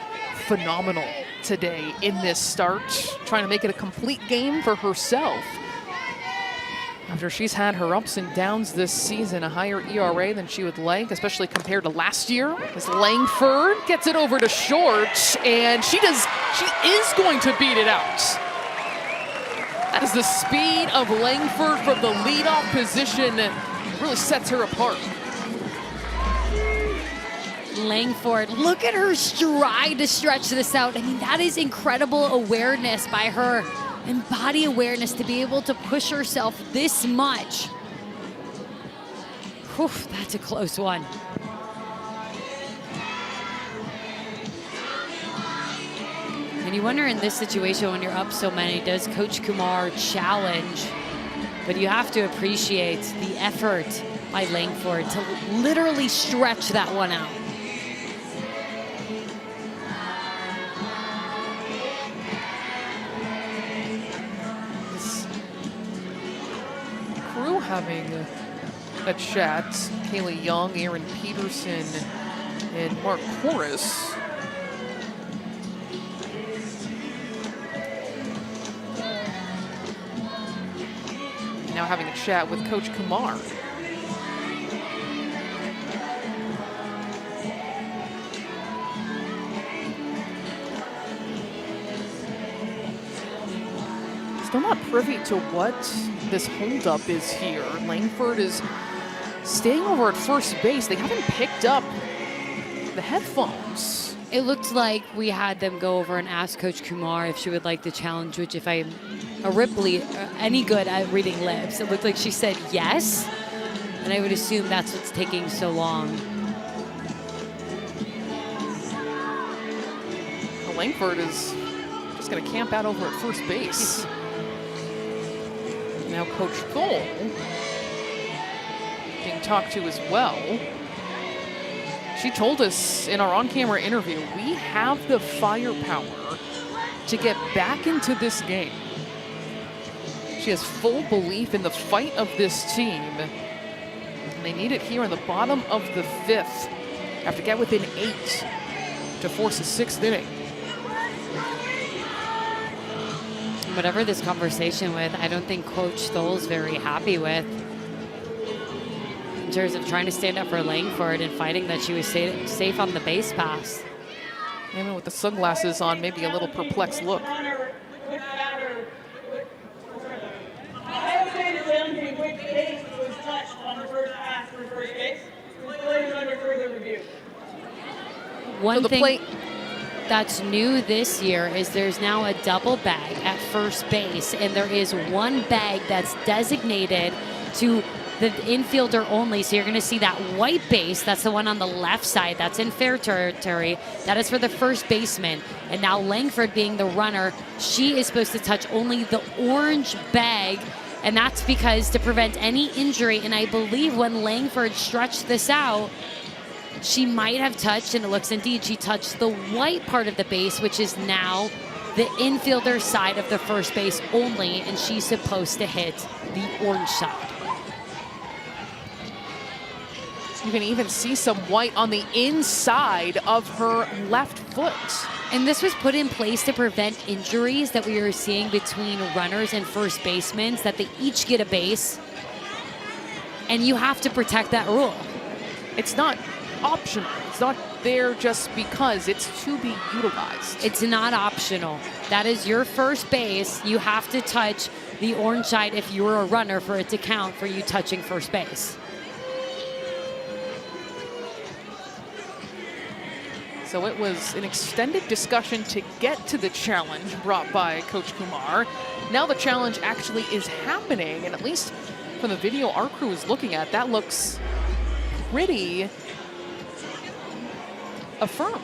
phenomenal today in this start, trying to make it a complete game for herself. After she's had her ups and downs this season, a higher ERA than she would like, especially compared to last year. As Langford gets it over to short, and she is going to beat it out. That is the speed of Langford from the leadoff position. Really sets her apart. Langford, look at her stride to stretch this out. I mean, that is incredible awareness by her and body awareness to be able to push herself this much. Whew, that's a close one. And you wonder in this situation when you're up so many, does Coach Kumar challenge? But you have to appreciate the effort by Langford to literally stretch that one out. Having a chat. Kaylee Young, Aaron Peterson, and Mark Horace. Now having a chat with Coach Kumar. Still not privy to what this holdup is here. Langford is staying over at first base. They haven't picked up the headphones. It looked like we had them go over and ask Coach Kumar if she would like the challenge, which if I'm a Ripley any good at reading lips, it looked like she said yes. And I would assume that's what's taking so long. Well, Langford is just going to camp out over at first base. Now Coach Thole being talked to as well. She told us in our on-camera interview, we have the firepower to get back into this game. She has full belief in the fight of this team. And they need it here in the bottom of the 5th. Have to get within 8 to force a 6th inning. Whatever this conversation with, I don't think Coach Thole's very happy with. In terms of trying to stand up for Langford and fighting that she was safe on the base pass. Even with the sunglasses on, maybe a little perplexed look. One thing that's new this year is there's now a double bag at first base, and there is one bag that's designated to the infielder only. So you're going to see that white base, that's the one on the left side, that's in fair territory. That is for the first baseman. And now Langford being the runner, she is supposed to touch only the orange bag, and that's because to prevent any injury. And I believe when Langford stretched this out, she might have touched, and it looks indeed she touched the white part of the base, which is now the infielder side of the first base only, and she's supposed to hit the orange side. You can even see some white on the inside of her left foot. And this was put in place to prevent injuries that we are seeing between runners and first basemen, that they each get a base, and you have to protect that rule. It's not optional. It's not there just because. It's to be utilized. It's not optional. That is your first base. You have to touch the orange side if you're a runner for it to count for you touching first base. So it was an extended discussion to get to the challenge brought by Coach Kumar. Now the challenge actually is happening, and at least from the video our crew is looking at, that looks pretty affirmed.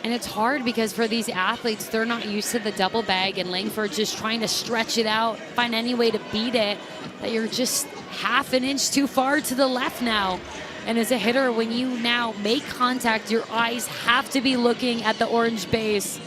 And it's hard because for these athletes, they're not used to the double bag, and Langford just trying to stretch it out, find any way to beat it, that you're just half an inch too far to the left now. And as a hitter, when you now make contact, your eyes have to be looking at the orange base.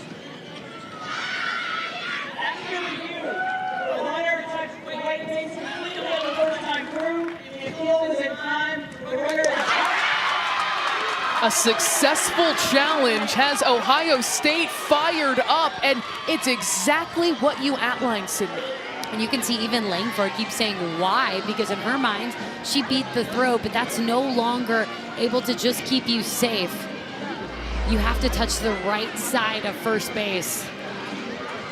A successful challenge has Ohio State fired up, and it's exactly what you outlined, Sydney. And you can see even Langford keeps saying why, because in her mind, she beat the throw, but that's no longer able to just keep you safe. You have to touch the right side of first base.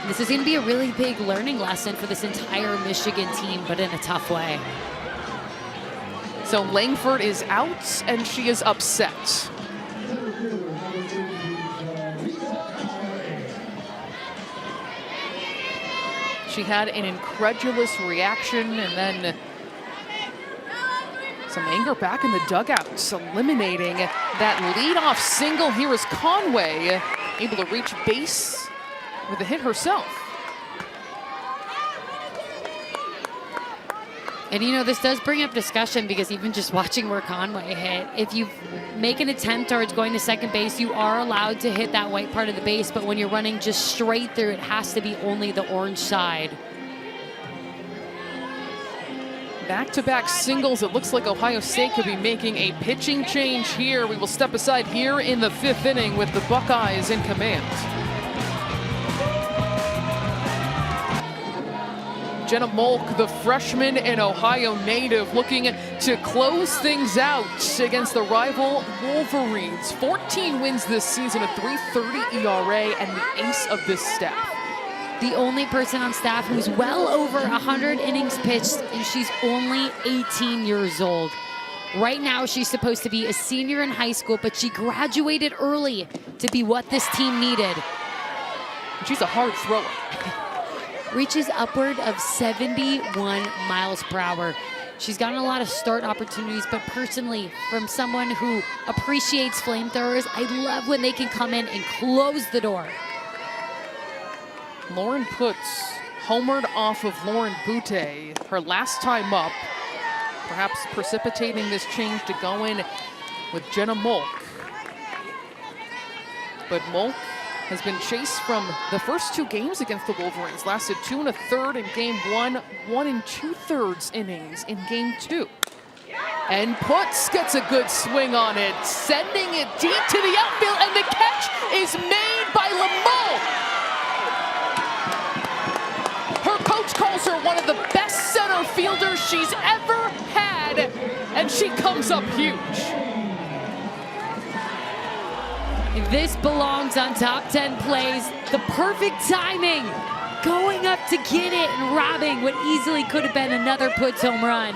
This is going to be a really big learning lesson for this entire Michigan team, but in a tough way. So Langford is out, and she is upset. She had an incredulous reaction, and then some anger back in the dugouts, eliminating that leadoff single. Here is Conway, able to reach base with a hit herself. And you know, this does bring up discussion, because even just watching where Conway hit, if you make an attempt towards going to second base, you are allowed to hit that white part of the base, but when you're running just straight through, it has to be only the orange side. Back-to-back singles. It looks like Ohio State could be making a pitching change here. We will step aside here in the 5th inning with the Buckeyes in command. Jenna Molk, the freshman and Ohio native, looking to close things out against the rival Wolverines. 14 wins this season, a 3.30 ERA, and the ace of this staff. The only person on staff who's well over 100 innings pitched, and she's only 18 years old. Right now, she's supposed to be a senior in high school, but she graduated early to be what this team needed. She's a hard thrower. Reaches upward of 71 miles per hour. She's gotten a lot of start opportunities, but personally, from someone who appreciates flamethrowers, I love when they can come in and close the door. Lauren puts homered off of Lauren Bouty, her last time up, perhaps precipitating this change to go in with Jenna Molk. But Molk has been chased from the first 2 games against the Wolverines. Lasted 2 1/3 in game 1, 1 2/3 innings in game 2. And Putz gets a good swing on it, sending it deep to the outfield, and the catch is made by Lamont. Her coach calls her one of the best center fielders she's ever had, and she comes up huge. This belongs on top 10 plays. The perfect timing. Going up to get it and robbing what easily could have been another Putz home run.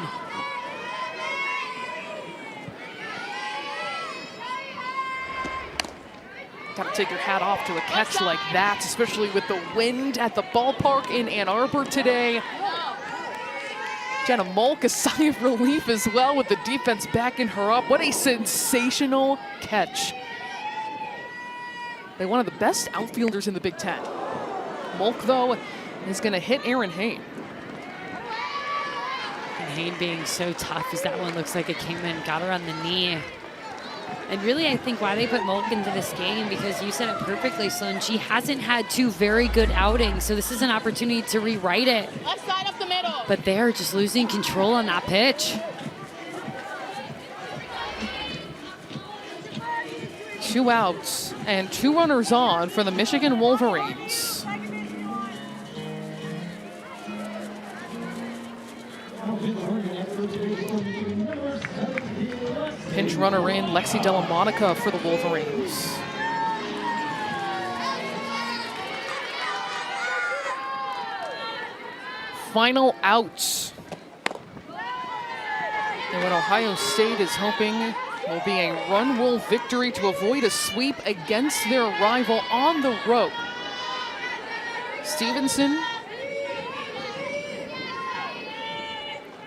Got to take your hat off to a catch like that, especially with the wind at the ballpark in Ann Arbor today. Jenna Molk, a sigh of relief as well with the defense backing her up. What a sensational catch. They're one of the best outfielders in the Big Ten. Molk, though, is going to hit Aaron Hayne. And Hayne being so tough as that one looks like it came in, got her on the knee. And really, I think why they put Molk into this game, because you said it perfectly, Sloan. She hasn't had 2 very good outings, so this is an opportunity to rewrite it. Left side up the middle. But they're just losing control on that pitch. 2 outs and 2 runners on for the Michigan Wolverines. Pinch runner in, Lexi Delamonica for the Wolverines. Final outs. And what Ohio State is hoping will be a run-rule victory to avoid a sweep against their rival on the road. Stevenson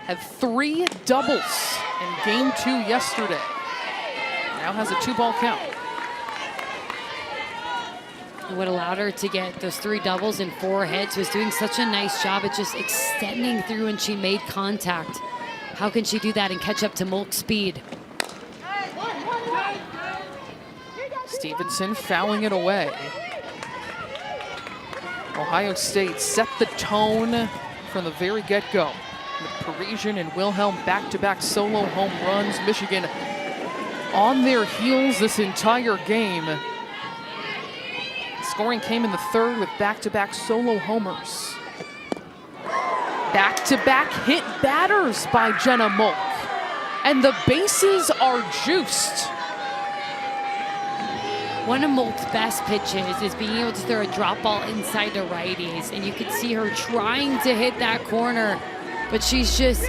had 3 doubles in game 2 yesterday. Now has a 2-ball count. What allowed her to get those 3 doubles and 4 hits was doing such a nice job at just extending through when she made contact. How can she do that and catch up to Molk's speed? Stevenson fouling it away. Ohio State set the tone from the very get-go. With Parisian and Wilhelm back-to-back solo home runs. Michigan on their heels this entire game. Scoring came in the 3rd with back-to-back solo homers. Back-to-back hit batters by Jenna Molk. And the bases are juiced. One of Molk's best pitches is being able to throw a drop ball inside to righties, and you could see her trying to hit that corner, but she's just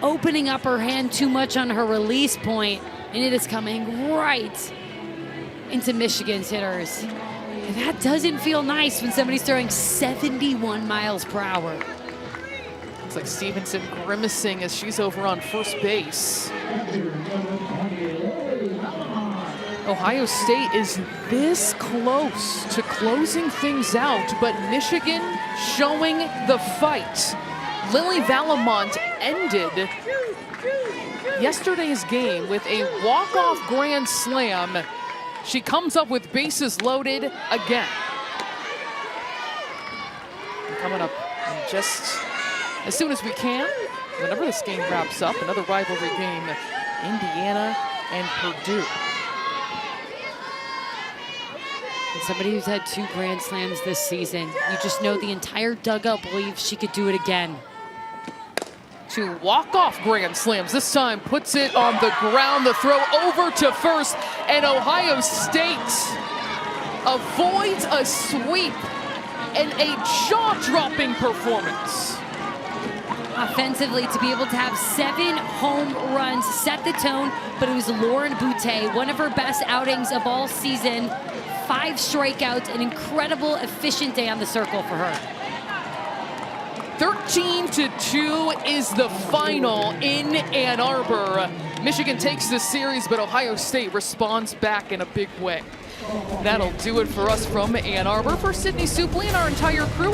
opening up her hand too much on her release point, and it is coming right into Michigan's hitters. And that doesn't feel nice when somebody's throwing 71 miles per hour. Looks like Stevenson grimacing as she's over on first base. Ohio State is this close to closing things out, but Michigan showing the fight. Lily Valamont ended yesterday's game with a walk-off grand slam. She comes up with bases loaded again. And coming up in just as soon as we can, whenever this game wraps up, another rivalry game, Indiana and Purdue. And somebody who's had 2 grand slams this season, you just know the entire dugout believes she could do it again. 2 walk-off grand slams. This time puts it on the ground. The throw over to first, and Ohio State avoids a sweep and a jaw-dropping performance. Offensively, to be able to have 7 home runs set the tone, but it was Lauren Bouty, one of her best outings of all season. 5 strikeouts, an incredible, efficient day on the circle for her. 13-2 is the final in Ann Arbor. Michigan takes this series, but Ohio State responds back in a big way. That'll do it for us from Ann Arbor. For Sydney Supley and our entire crew,